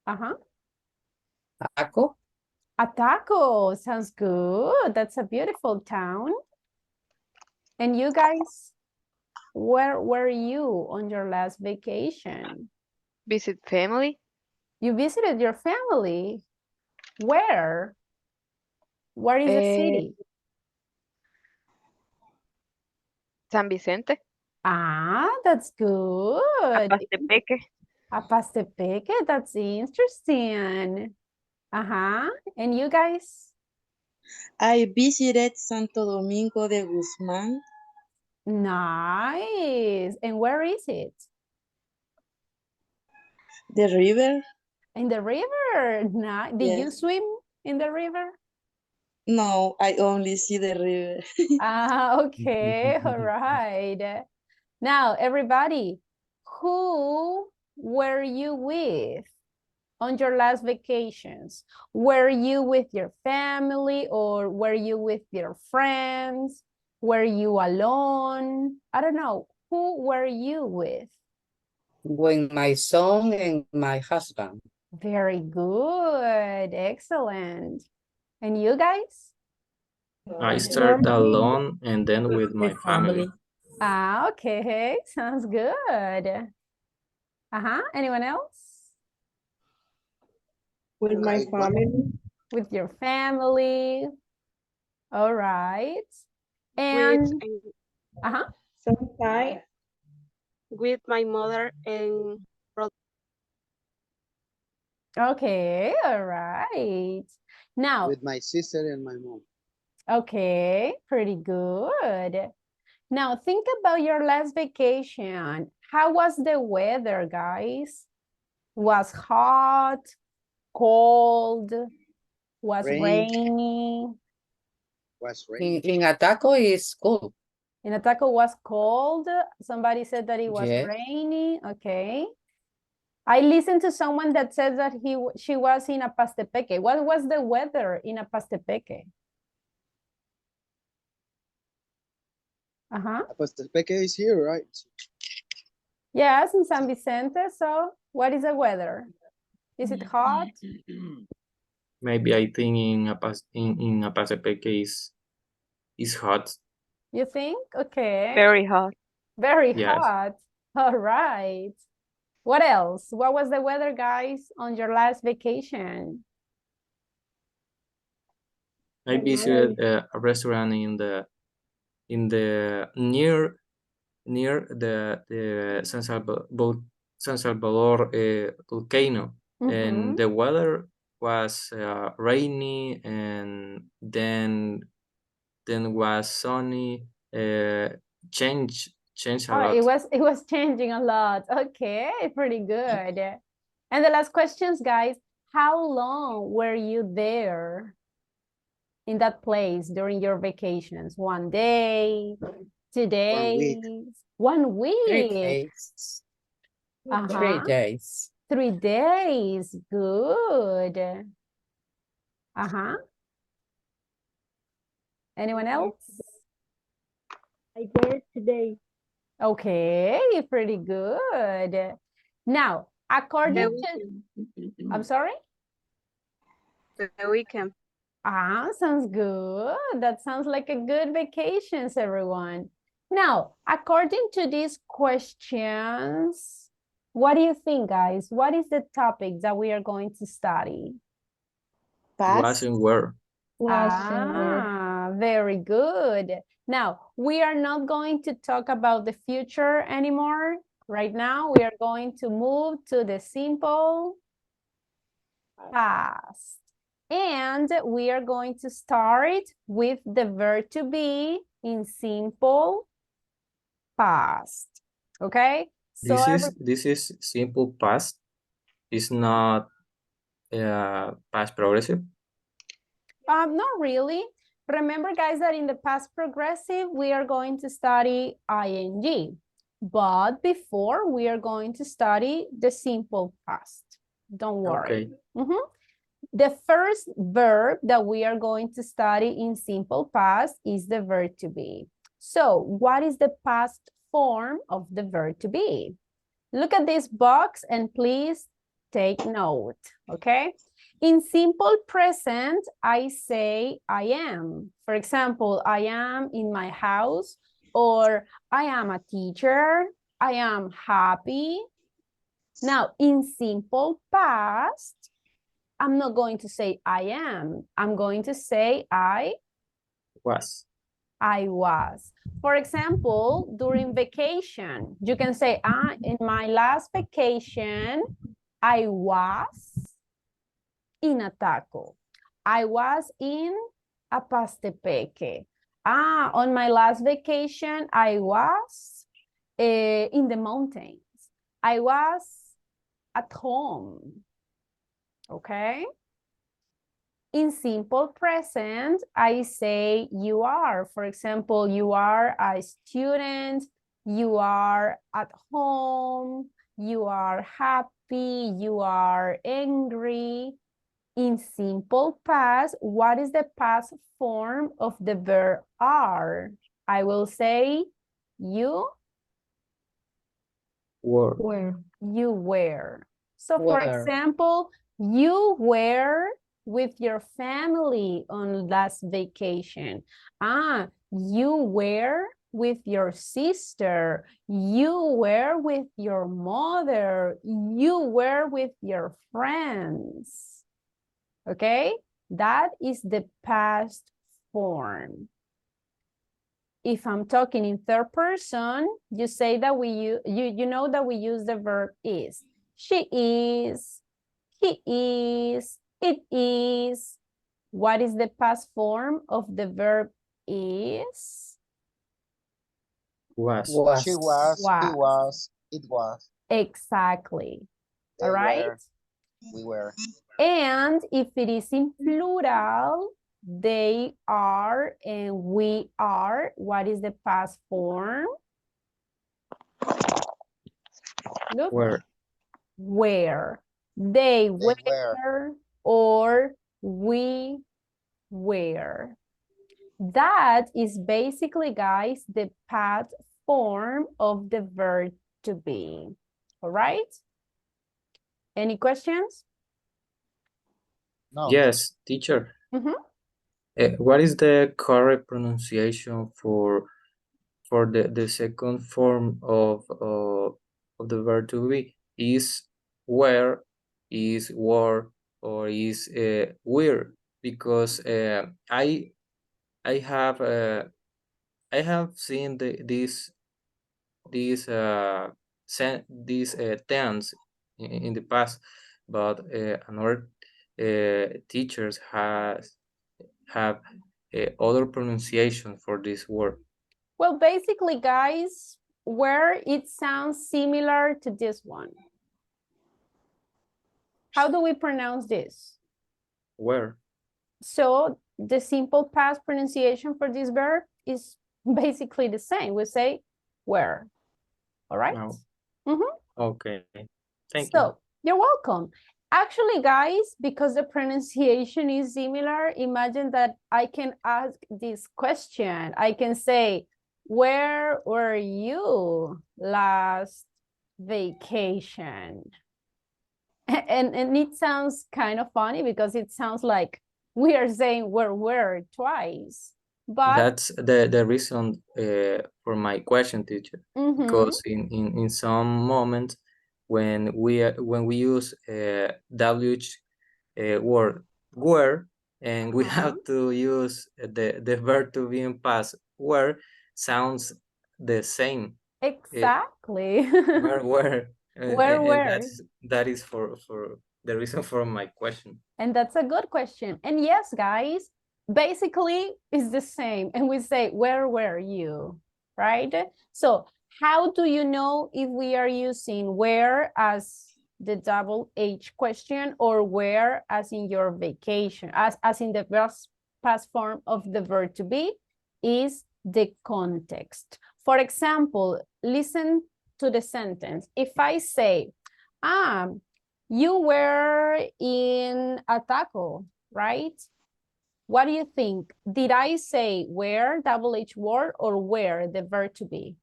Taco? Ataco, sounds good. That's a beautiful town. And you guys, where were you on your last vacation? Visit family. You visited your family. Where? Where is the city? San Vicente. That's good. Apastepeque. Apastepeque, that's interesting. And you guys? I visited Santo Domingo de Guzman. Nice. And where is it? The river. In the river. Nice. Did you Yes. swim in the river? No, I only see the river. Okay. All right. Now, everybody, who were you with on your last vacations? Were you with your family or were you with your friends? Were you alone? I don't know. Who were you with? With my son and my husband. Very good. Excellent. And you guys? I start alone and then with my family. Okay. Sounds good. Anyone else? With my family. With your family. All right. And Sometimes with my mother and brother. okay, all right. Now, with my sister and my mom. okay, pretty good. Now, think about your last vacation. How was the weather, guys? Was hot, cold, was rainy? Was rainy. In Ataco is cool. In Ataco was cold. Somebody said that it was Yeah. rainy. Okay. I listened to someone that said that she was in Apastepeque. What was the weather in Apastepeque? Apastepeque is here, right? Yes, in San Vicente. So what is the weather? Is it hot? Maybe I think in Apacepeque is hot. You think? Okay. Very hot. Very Yes. hot. All right. What else? What was the weather, guys, on your last vacation? I visited a restaurant in the near the San Salvador volcano, and the weather was rainy, and then was sunny. Change a lot. It was changing a lot. Okay, pretty good. And the last questions, guys, how long were you there in that place during your vacations? 1 day, 2 days, 1 week? 3 days. 3 days. 3 days. Good. Anyone else? I work today. Okay, pretty good. Now, according to, I'm sorry? The weekend. Sounds good. That sounds like a good vacations, everyone. Now, according to these questions, what do you think, guys? What is the topic that we are going to study? Was and were. Very good. Now, we are not going to talk about the future anymore. Right now, we are going to move to the simple past. And we are going to start with the verb to be in simple past. Okay? So this is simple past. It's not past progressive. Not really. Remember, guys, that in the past progressive, we are going to study ing. But before, we are going to study the simple past. Don't worry. Okay. The first verb that we are going to study in simple past is the verb to be. So, what is the past form of the verb to be? Look at this box and please take note, okay? In simple present, I say I am. For example, I am in my house, or I am a teacher, I am happy. Now, in simple past, I'm not going to say I am. I'm going to say I was. I was. For example, during vacation, you can say, in my last vacation, I was in Ataco. I was in Apastepeque. On my last vacation, I was in the mountains. I was at home. Okay? In simple present, I say you are. For example, you are a student, you are at home, you are happy, you are angry. In simple past, what is the past form of the verb are? I will say you Were. You were. So for example, you were with your family on last vacation. You were with your sister. You were with your mother. You were with your friends. Okay? That is the past form. If I'm talking in third person, you say that you know that we use the verb is. She is, he is, it is. What is the past form of the verb is? Was. She was, he was, it was. Exactly. They All right. were, we were. And if it is in plural, they are and we are. What is the past form? Look. Where. They were or we were. That is basically, guys, the past form of the verb to be. All right? Any questions? No. Yes, teacher. What is the correct pronunciation for the second form of the verb to be? Is where, is were, or is were? Because I have seen this tense in the past, but another teachers have other pronunciation for this word. Well, basically, guys, where it sounds similar to this one. How do we pronounce this? Where? So the simple past pronunciation for this verb is basically the same. We say where. All right? Okay. Thank you. you. You're welcome. Actually, guys, because the pronunciation is similar, imagine that I can ask this question. I can say, where were you last vacation? And it sounds kind of funny because it sounds like we are saying where twice. But that's the reason for my question, teacher. Because in some moments when we use WH word where, and we have to use the verb to be in past, where sounds the same. Exactly. Where. Where? That is for the reason for my question. And that's a good question. And yes, guys, basically it's the same. And we say, where were you? Right? So how do you know if we are using where as the double H question or where as in your vacation, as in the past form of the verb to be? Is the context. For example, listen to the sentence. If I say, you were in a taco, right? What do you think? Did I say where, double H word, or where, the verb to be?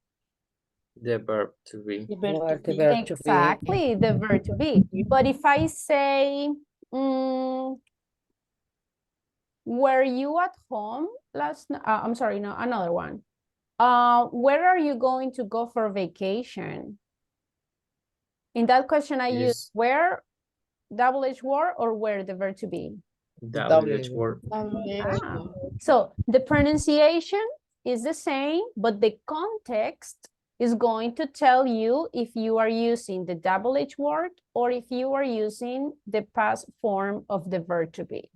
The verb to be. Exactly, the verb to be. But if I say, were you at home last night? I'm sorry, no, another one. Where are you going to go for vacation? In that question, I use where, double H word, or where, the verb to be? WH word. So the pronunciation is the same, but the context is going to tell you if you are using the double H word or if you are using the past form of the verb to be.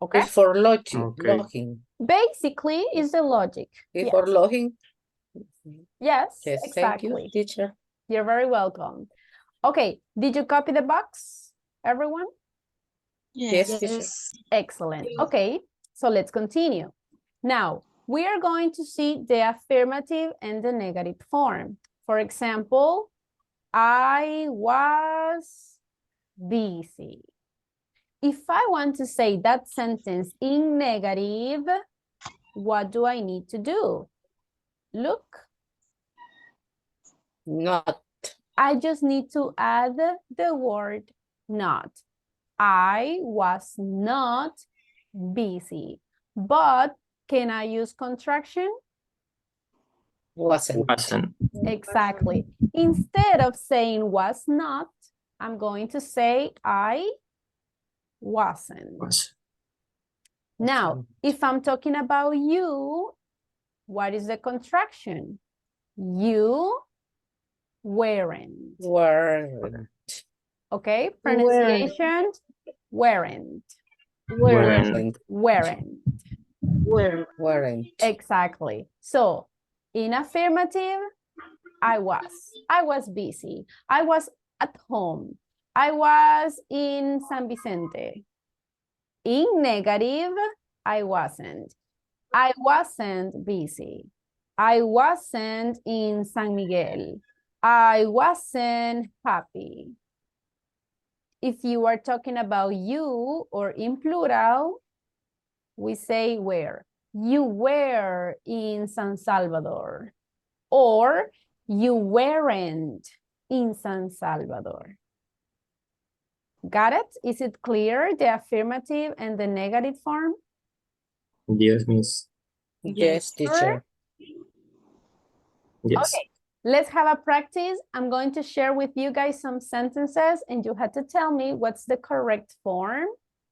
Okay? It's for logic. Okay. Basically, it's the logic. It's for logic. Yes, yes, exactly. Thank you, teacher. You're very welcome. Okay, did you copy the box, everyone? Yes, teacher. Excellent. Okay, so let's continue. Now, we are going to see the affirmative and the negative form. For example, I was busy. If I want to say that sentence in negative, what do I need to do? Look. Not. I just need to add the word not. I was not busy. But can I use contraction? Wasn't. Wasn't. Exactly. Instead of saying was not, I'm going to say I wasn't. Was. Now, if I'm talking about you, what is the contraction? You weren't. Weren't. Okay, pronunciation, weren't. Weren't. Weren't. Weren't. Exactly. So, in affirmative, I was busy. I was at home. I was in San Vicente. In negative, I wasn't. I wasn't busy. I wasn't in San Miguel. I wasn't happy. If you are talking about you or in plural, we say where. You were in San Salvador. Or you weren't in San Salvador. Got it? Is it clear, the affirmative and the negative form? Yes, miss. Yes, teacher. Yes. Okay, let's have a practice. I'm going to share with you guys some sentences and you have to tell me what's the correct form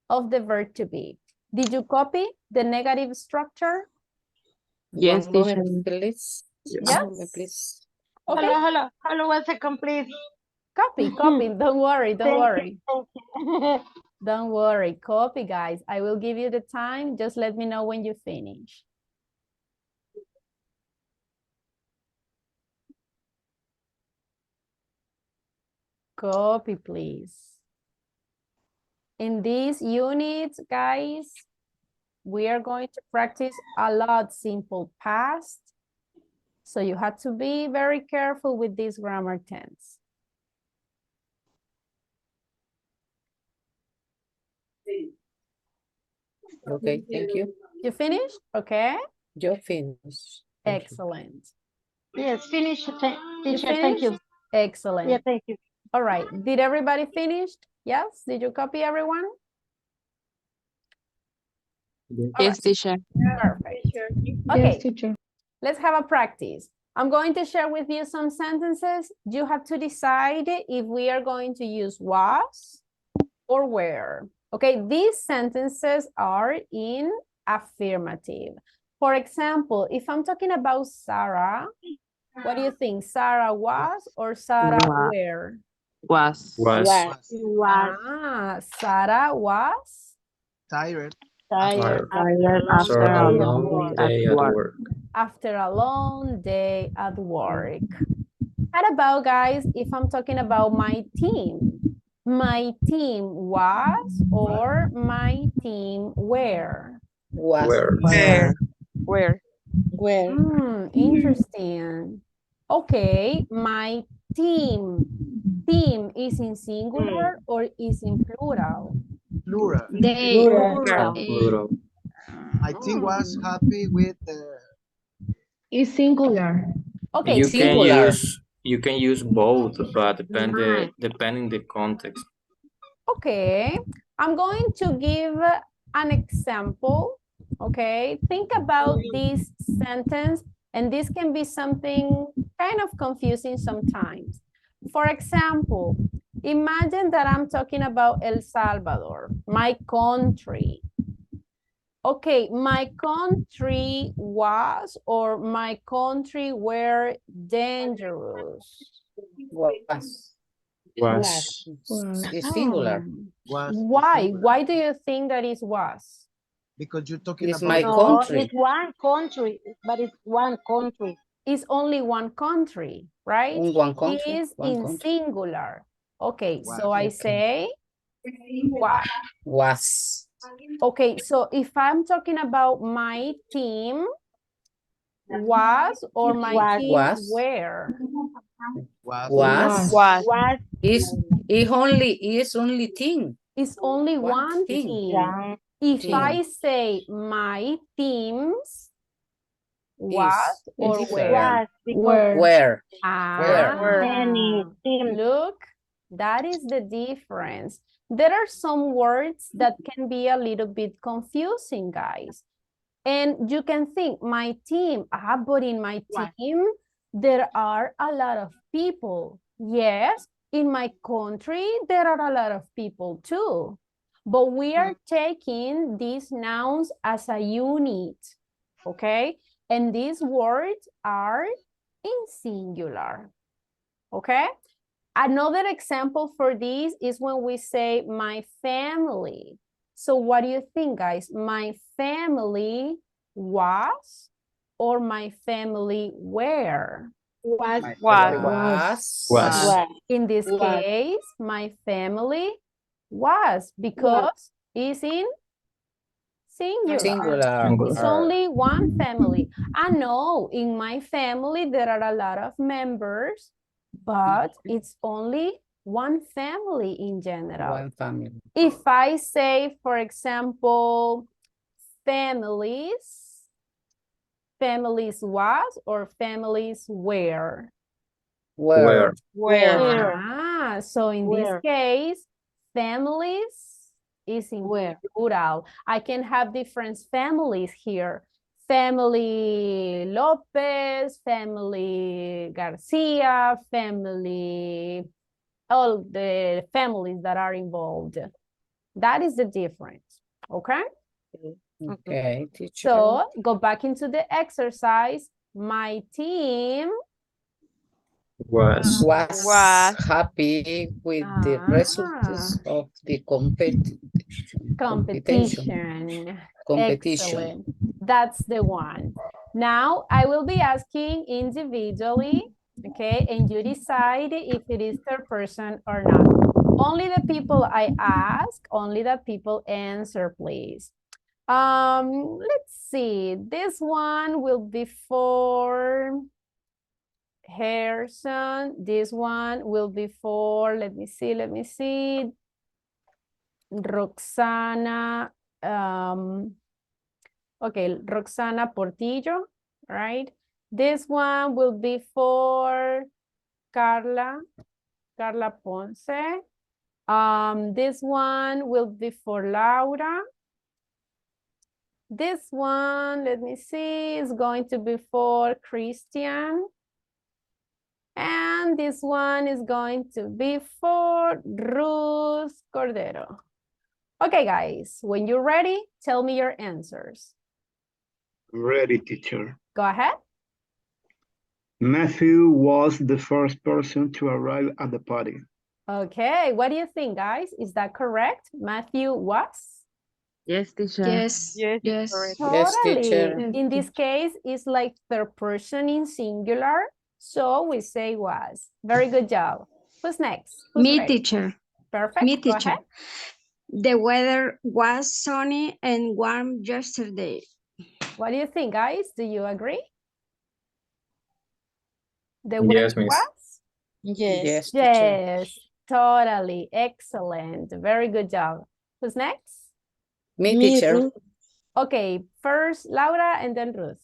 of the verb to be. Did you copy the negative structure? Yes, One moment, teacher. please. Yes. Yes. One moment, please. Okay, Hello, 1 second, please. copy. Don't worry, don't worry. Thank you. Don't worry, copy, guys. I will give you the time. Just let me know when you finish. Copy, please. In this unit, guys, we are going to practice a lot simple past. So you have to be very careful with this grammar tense. Okay, thank you. You finished? Okay. You're finished. Thank you. Excellent. Yes, finish, You teacher. Thank you. finished? Excellent. Yeah, thank you. All right. Did everybody finish? Yes? Did you copy everyone? All Yes, right. teacher. Perfect. Yes, Okay. teacher. Let's have a practice. I'm going to share with you some sentences. You have to decide if we are going to use was or were. Okay, these sentences are in affirmative. For example, if I'm talking about Sarah, what do you think? Sarah was or Sarah Was. were? Was. Sarah was Tired. Tired Tired After after a a long long day day at at work. work. after a long day at work. How about, guys, if I'm talking about my team? My team was or my team were? Was. Where? Where? Interesting. Okay, my team. Team is in singular or is in plural? Plural. They, Plural. My team was happy with is singular. Okay, You Singular. can use both, but depending the context. okay. I'm going to give an example. Okay, think about this sentence, and this can be something kind of confusing sometimes. For example, imagine that I'm talking about El Salvador, my country. Okay, my country was or my country were dangerous. Was. Was. Is singular. was. Why? Singular. Why do you think that is was? Because you're talking It's about my No, country. it's one country, but it's one country. It's only one country, right? One country. Is One in country. singular. Okay, Was. so I say what? Was. Okay, so if I'm talking about my team was or my team Was. were? was. Was. Is only thing. It's only One one thing. team. If Team. I say my teams was Is or different. were? Where? Many teams. Look, that is the difference. There are some words that can be a little bit confusing, guys. And you can think, my team, but in my team, there are a lot of people. Yes, in my country, there are a lot of people too. But we are taking these nouns as a unit, okay? And these words are in singular, okay? Another example for this is when we say my family. So what do you think, guys? My family was or my family were? Was. In this case, my family was because it's in singular. It's only one family. I know in my family there are a lot of members, but it's only one family in general. One family. If I say, for example, families was or families were? Where? So in this case, families is in plural. I can have different families here. Family Lopez, family Garcia, family, all the families that are involved. That is the difference, okay? Okay, teacher. So go back into the exercise. My team Was. Was happy with the results of the competition. Excellent. That's the one. Now I will be asking individually, okay, and you decide if it is third person or not. Only the people I ask, only the people answer, please. Let's see. This one will be for Harrison. This one will be for, let me see. Roxana, okay, Roxana Portillo, right? This one will be for Carla Ponce. This one will be for Laura. This one, let me see, is going to be for Christian. And this one is going to be for Ruth Cordero. Okay, guys, when you're ready, tell me your answers. Ready, teacher. Go ahead. Matthew was the first person to arrive at the party. Okay, what do you think, guys? Is that correct? Matthew was? Yes, teacher. Yes. Totally. teacher. In this case, it's like third person in singular. So we say was. Very good job. Who's next? Who's Me, ready? teacher. Perfect. Me, Go teacher. ahead. The weather was sunny and warm yesterday. What do you think, guys? Do you agree? The Yes, weather miss. was? Yes, teacher. Yes, totally. Excellent. Very good job. Who's next? Me, teacher. Okay, first Laura and then Ruth.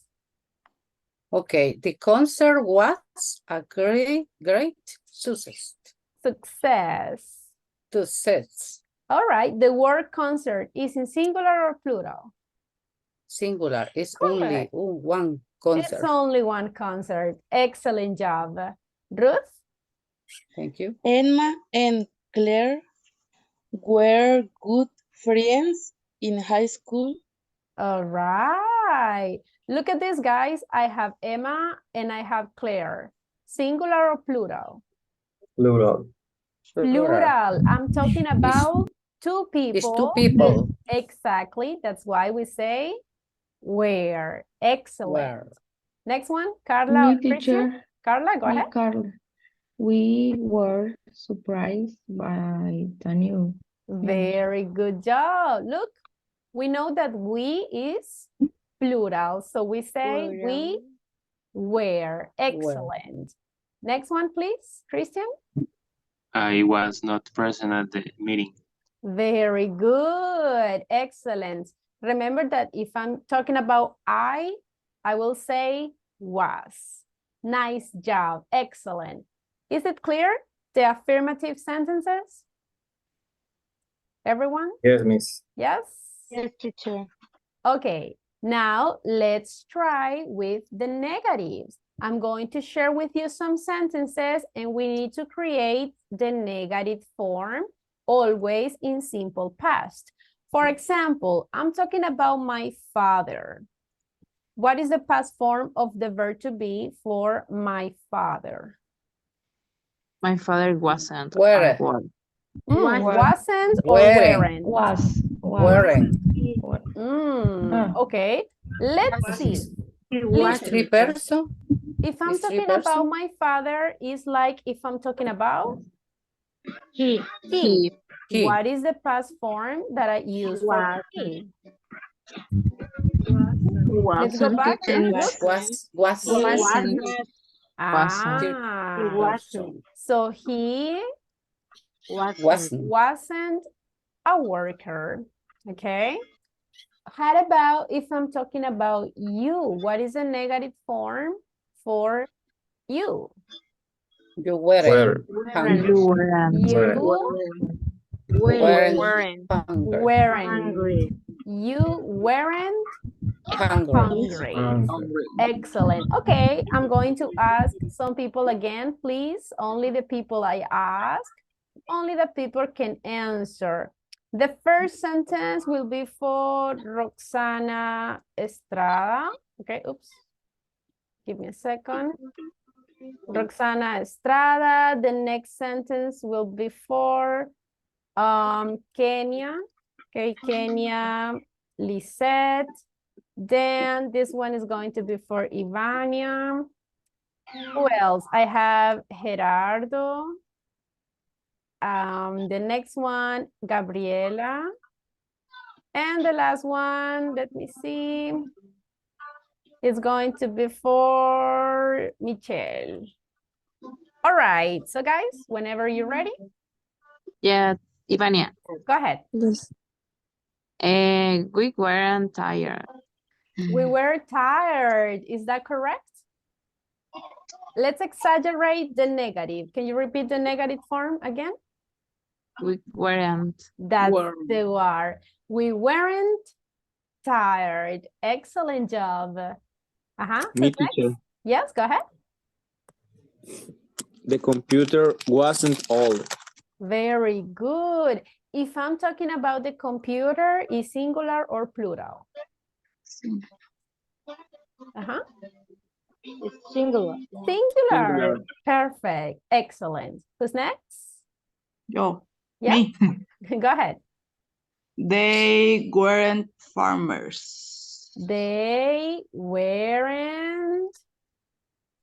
Okay, the concert was a great success. Success. All right, the word concert is in singular or plural? Singular. It's Correct. only one concert. It's only one concert. Excellent job. Ruth? Thank you. Emma and Claire were good friends in high school. All right. Look at this, guys. I have Emma and I have Claire. Singular or plural? Plural. Plural. I'm talking about two people. It's two people. Exactly. That's why we say were. Excellent. Where? Next one, Carla Me, or Christian? teacher. Carla, go ahead. Carla. We were surprised by the news. Very good job. Look, we know that we is plural. So we say we were. Excellent. Next one, please, Christian. I was not present at the meeting. Very good. Excellent. Remember that if I'm talking about I will say was. Nice job. Excellent. Is it clear? The affirmative sentences? Everyone? Yes, miss. Yes? Yes, teacher. Okay. Now, let's try with the negatives. I'm going to share with you some sentences and we need to create the negative form, always in simple past. For example, I'm talking about my father. What is the past form of the verb to be for my father? My father wasn't Were. at work. Wasn't or Wearing. weren't? Wearing. Okay, let's see. Is three Listen, person? if I'm Is three talking about person? my father, it's like if I'm talking about He. he. He. What is the past form that I use for he? Let's go back. Look. Was. He wasn't. So he wasn't a worker. Okay. How about if I'm talking about you? What is the negative form for you? You weren't hungry. You Weren't weren't. You weren't hungry. Excellent. Okay, I'm going to ask some people again, please. Only the people I ask, only the people can answer. The first sentence will be for Roxana Estrada. Okay, oops. Give me a second. Roxana Estrada. The next sentence will be for Kenya. Okay, Kenya Lisette. Then this one is going to be for Ivania. Who else? I have Gerardo. The next one, Gabriela. And the last one, let me see, is going to be for Michelle. All right, so guys, whenever you're ready. Yeah, Ivania. Go ahead. Yes. We weren't tired. We were tired. Is that correct? Let's exaggerate the negative. Can you repeat the negative form again? We weren't. That's the word. We weren't tired. Excellent job. Me, teacher. Yes, go ahead. The computer wasn't old. Very good. If I'm talking about the computer, is singular or plural? It's singular. Singular. Perfect. Excellent. Who's next? Yo. Yeah. Me. Go ahead. They weren't farmers. They weren't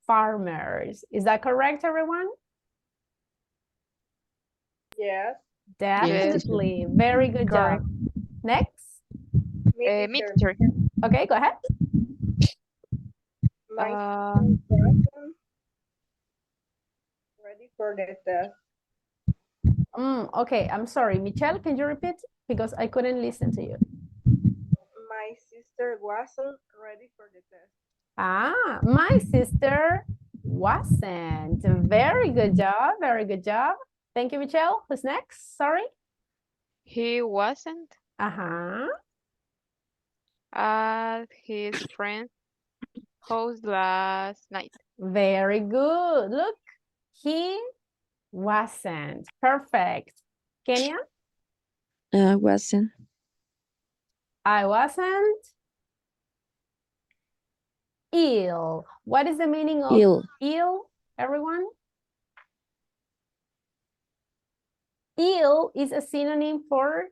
farmers. Is that correct, everyone? Yes. Definitely. Very good job. Next. Me, teacher. Okay, go ahead. Ready for the test. Okay, I'm sorry. Michelle, can you repeat? Because I couldn't listen to you. My sister wasn't ready for the test. My sister wasn't. Very good job. Very good job. Thank you, Michelle. Who's next? Sorry. He wasn't at his friend's house last night. Very good. Look, he wasn't. Perfect. Kenya? Wasn't. I wasn't ill. What is the meaning of ill, everyone? Ill is a synonym for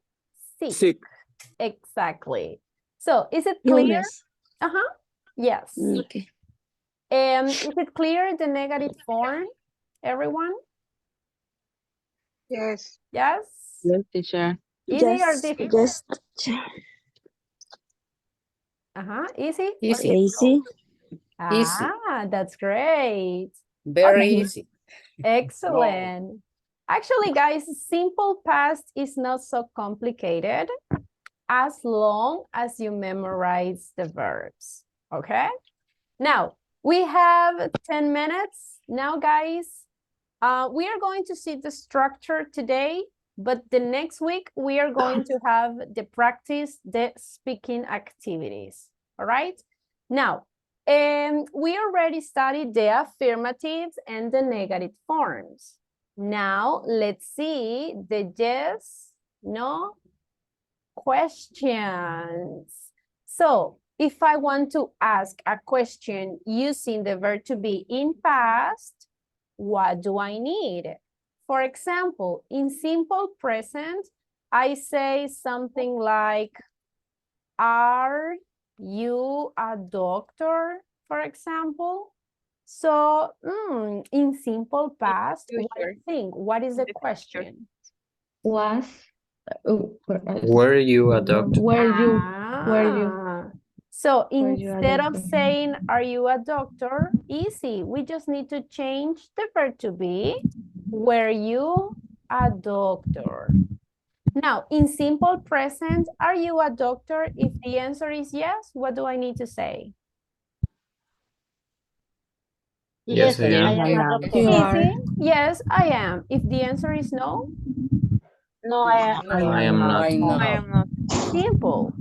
sick. Exactly. So is it clear? Yes. Okay. Is it clear the negative form, everyone? Yes. Yes? Yes, teacher. Easy or difficult? Yes, teacher. Easy? Easy. That's great. Very easy. Excellent. Actually, guys, simple past is not so complicated as long as you memorize the verbs, okay? Now, we have 10 minutes. Now, guys, we are going to see the structure today, but the next week we are going to have the practice, the speaking activities, all right? Now, we already studied the affirmatives and the negative forms. Now, let's see the yes, no questions. So, if I want to ask a question using the verb to be in past, what do I need? For example, in simple present, I say something like, are you a doctor, for example? So, in simple past, what do you think? What is the question? Was Were you a doctor? were you So Were you a instead of doctor? saying, are you a doctor? Easy. We just need to change the verb to be, were you a doctor? Now, in simple present, are you a doctor? If the answer is yes, what do I need to say? Yes, I am. I am a doctor. You are. Easy. Yes, I am. If the answer is no, No, I am. No, I am no, not. I'm I not. am not. simple.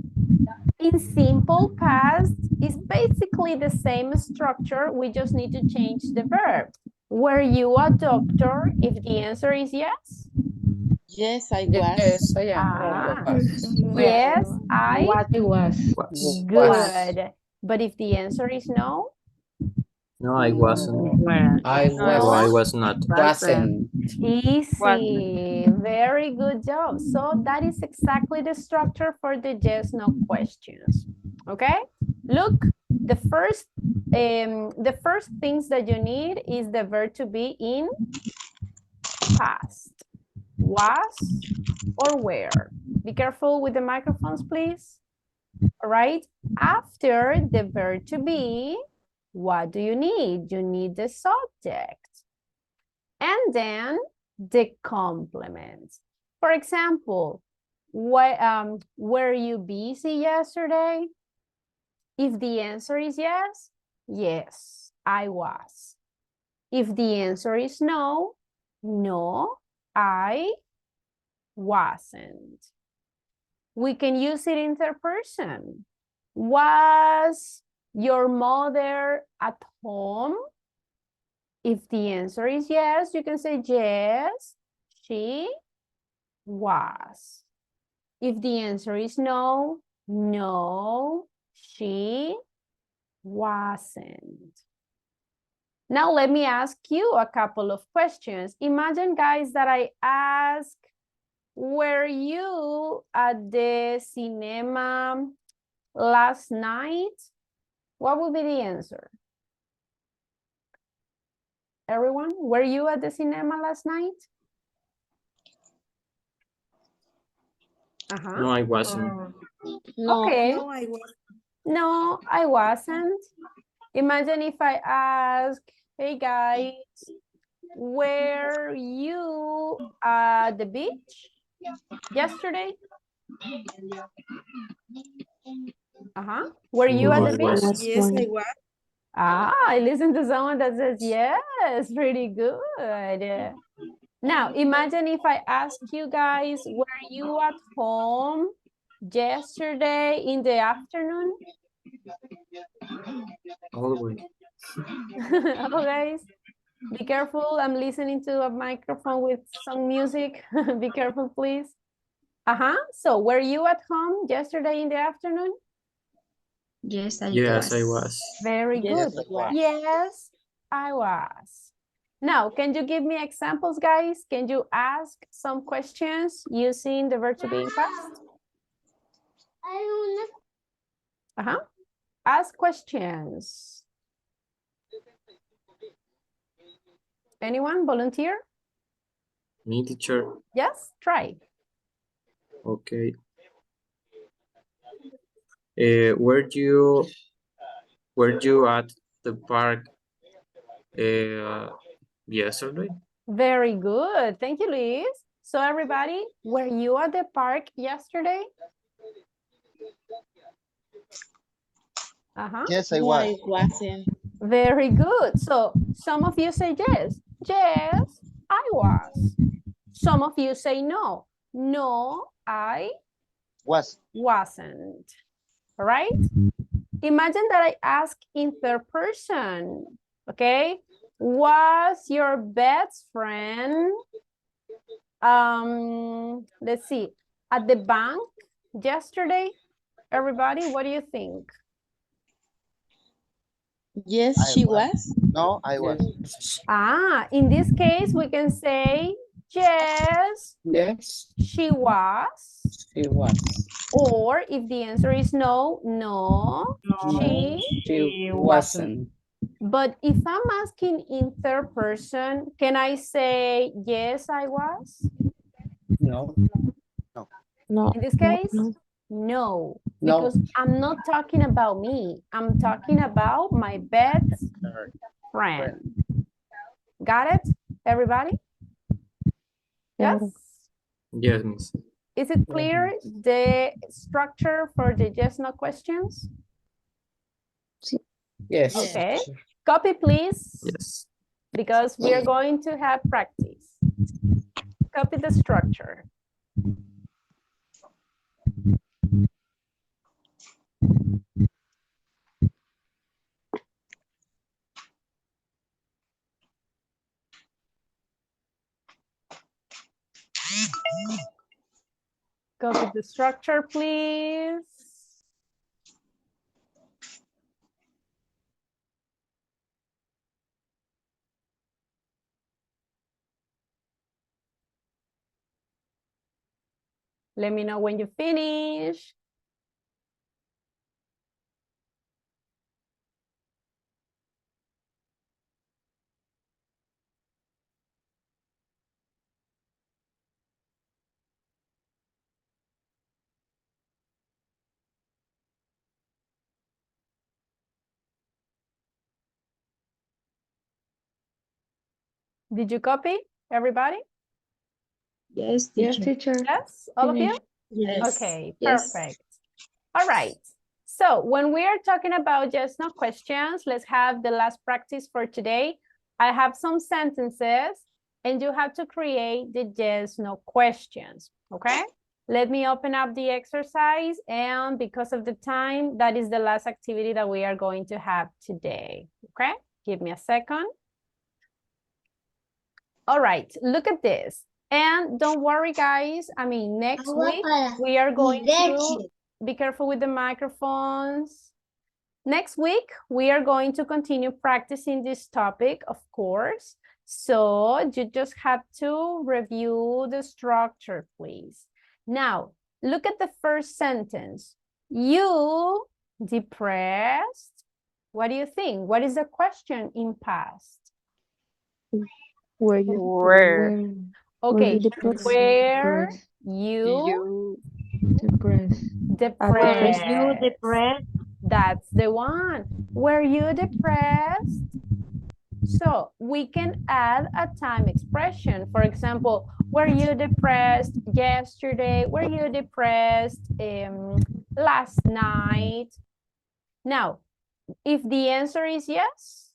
In simple past, it's basically the same structure. We just need to change the verb. Were you a doctor? If the answer is yes. Yes, I was. Yes, I am. Ah, Yes, yes, I I was. Was. good. But if the answer is no, No, I wasn't. I No, I No, I was. was not. Wasn't. easy. Very good job. So that is exactly the structure for the yes, no questions. Okay? Look, the first things that you need is the verb to be in past. Was or were. Be careful with the microphones, please. All right. After the verb to be, what do you need? You need the subject. And then the complement. For example, were you busy yesterday? If the answer is yes, yes, I was. If the answer is no, no, I wasn't. We can use it in third person. Was your mother at home? If the answer is yes, you can say yes, she was. If the answer is no, no, she wasn't. Now let me ask you a couple of questions. Imagine, guys, that I ask, were you at the cinema last night? What would be the answer? Everyone, were you at the cinema last night? No, I wasn't. No. Okay. No, I wasn't. Imagine if I ask, hey guys, were you at the beach yesterday? Were you No, at I the beach? wasn't. Yes, I was. I listened to someone that says yes, pretty good. Now, imagine if I ask you guys, were you at home yesterday in the afternoon? Always. Hello, guys. Be careful. I'm listening to a microphone with some music. Be careful, please. So, were you at home yesterday in the afternoon? Yes, I was. Very good. Yes, I was. Yes, I was. Now, can you give me examples, guys? Can you ask some questions using the verb to be in past? Ask questions. Anyone volunteer? Me, teacher. Yes, try. Okay. Were you at the park yesterday? Very good. Thank you, Luis. So everybody, were you at the park yesterday? Yes, I No, was. I wasn't. Very good. So some of you say yes. Yes, I was. Some of you say no. No, I Was. wasn't. All right? Imagine that I ask in third person, okay? Was your best friend, let's see, at the bank yesterday? Everybody, what do you think? Yes, she was. No, I was. In this case, we can say, yes, Yes, she was. she was. Or if the answer is no, no, No, she wasn't. But if I'm asking in third person, can I say, yes, I was? No, No. In this case, no, no. because I'm not talking about me. I'm talking about my best friend. Got it, everybody? Yes? Yes, miss. Is it clear, the structure for the yes, no questions? Yes. Okay. Copy, please. Yes. Because we are going to have practice. Copy the structure. Copy the structure, please. Let me know when you finish. Did you copy, everybody? Yes, Yes, teacher. teacher. Yes, all of you? Finish. Yes. Okay, Yes. perfect. All right. So when we are talking about yes, no questions, let's have the last practice for today. I have some sentences and you have to create the yes, no questions, okay? Let me open up the exercise, and because of the time, that is the last activity that we are going to have today, okay? Give me a second. All right, look at this. And don't worry, guys. I mean, next week, we are going to be careful with the microphones. Next week, we are going to continue practicing this topic, of course. So you just have to review the structure, please. Now, look at the first sentence. You depressed? What do you think? What is the question in past? Were you? Where Okay, depressed? where you Depressed. depressed? You depressed? That's the one. Were you depressed? So we can add a time expression. For example, were you depressed yesterday? Were you depressed last night? Now, if the answer is yes,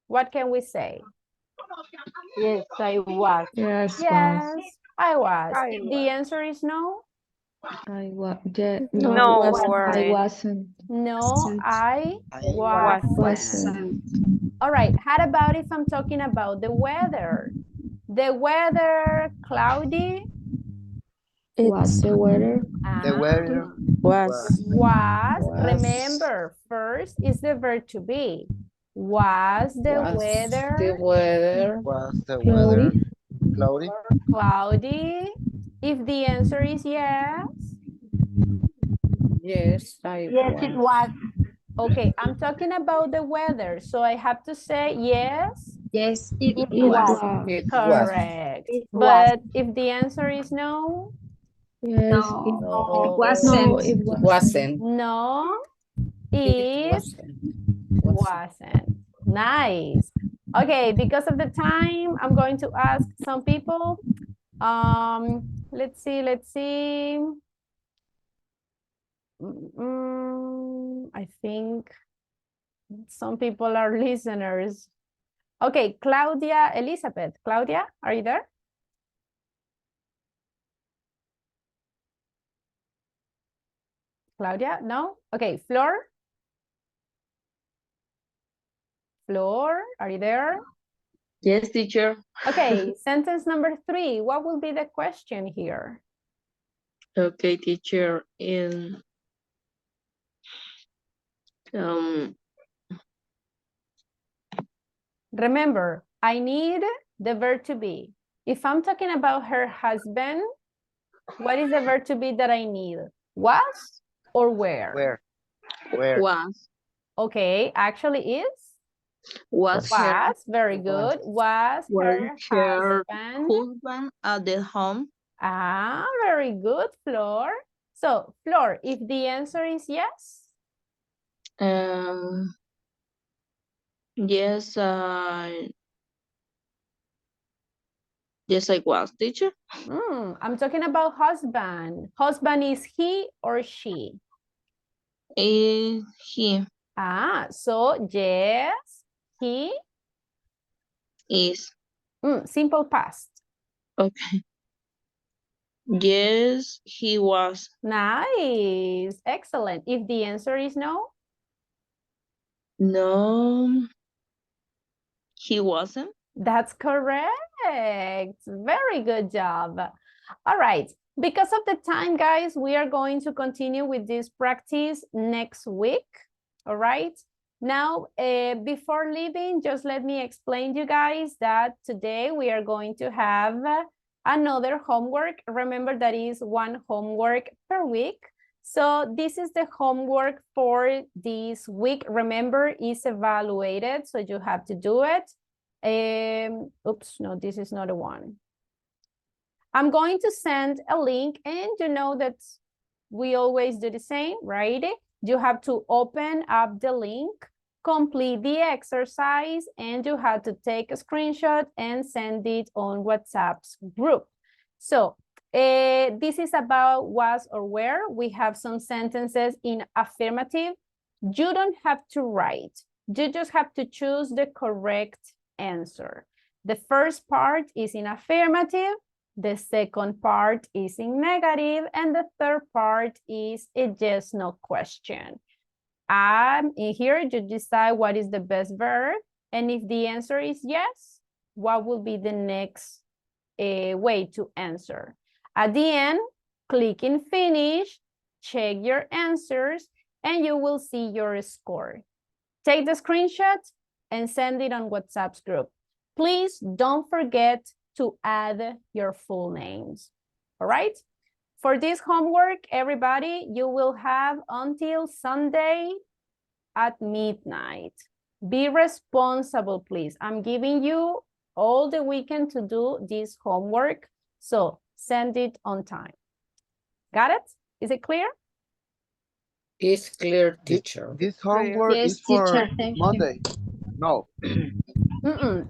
what can we say? Yes, I was. Yes, Yes, I was. I If the answer is no, I was. Yeah, No, no, No, I weren't. wasn't. no, I Wasn't. wasn't. All right, how about if I'm talking about the weather? The weather, cloudy? Was the weather? The weather Was. Remember, first is the verb to be. Was the Was weather the weather Cloudy? cloudy? cloudy? If the answer is yes, yes, I Yes, it was. okay, I'm talking about the weather, so I have to say yes, Yes, it It It was. was. it was. correct. It was. But if the answer is no, Yes, it No, Wasn't. no, it wasn't. wasn't. no, It it wasn't. wasn't. Nice. Okay, because of the time, I'm going to ask some people. Let's see. I think some people are listeners. Okay, Claudia, Elizabeth. Claudia, are you there? Claudia, no? Okay, Flor? Flor, are you there? Yes, teacher. Okay, sentence number 3. What will be the question here? Okay, teacher. Um, Remember, I need the verb to be. If I'm talking about her husband, what is the verb to be that I need? Was or where? Where? was Okay, actually is? was her Was, very good. Was her her husband? husband at the home? Ah, very good, Flor. So, Flor, if the answer is yes? Yes, yes, I was, teacher. I'm talking about husband. Husband is he or she? Is he Ah, so yes, he. is. Simple past. Okay. Yes, he was. Nice, excellent. If the answer is no? No, he wasn't. That's correct. Very good job. All right. Because of the time, guys, we are going to continue with this practice next week. All right. Now, before leaving, just let me explain to you guys that today we are going to have another homework. Remember that is one homework per week. So this is the homework for this week. Remember, is evaluated, so you have to do it. Oops, no, this is not a one. I'm going to send a link, and you know that we always do the same, right? You have to open up the link, complete the exercise, and you have to take a screenshot and send it on WhatsApp's group. So this is about was or where. We have some sentences in affirmative. You don't have to write. You just have to choose the correct answer. The first part is in affirmative, the second part is in negative, and the third part is a yes, no question. In here, you decide what is the best verb, and if the answer is yes, what will be the next way to answer? At the end, click in finish, check your answers, and you will see your score. Take the screenshot and send it on WhatsApp's group. Please don't forget to add your full names. All right? For this homework, everybody, you will have until Sunday at midnight. Be responsible, please. I'm giving you all the weekend to do this homework, so send it on time. Got it? Is it clear? It's clear, teacher. This homework Yes, is for teacher, thank you. Monday. No.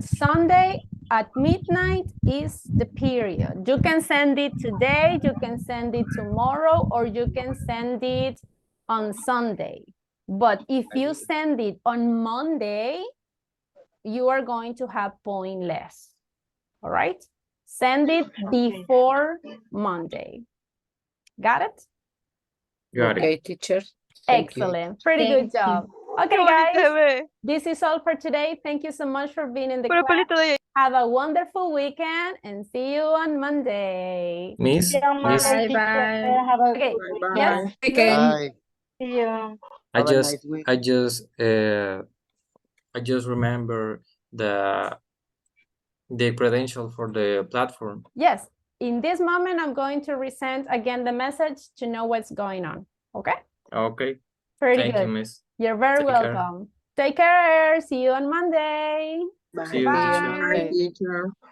Sunday at midnight is the period. You can send it today, you can send it tomorrow, or you can send it on Sunday. But if you send it on Monday, you are going to have point less. All right? Send it before Monday. Got it? Got it. Okay, teacher. Thank you. Excellent. Pretty good job. Okay, guys. This is all for today. Thank you so much for being in the class. Have a wonderful weekend and see you on Monday. Miss, Bye bye. Have a Okay. Bye. Yes. Weekend. Bye. See you. I Have a nice week. I just remember the credential for the platform. Yes. In this moment, I'm going to resend again the message to know what's going on. Okay? Okay. Pretty Thank good. you, Miss. You're very Take care. welcome. Take care. See you on Monday. Bye. See you, Bye. teacher. Bye, teacher.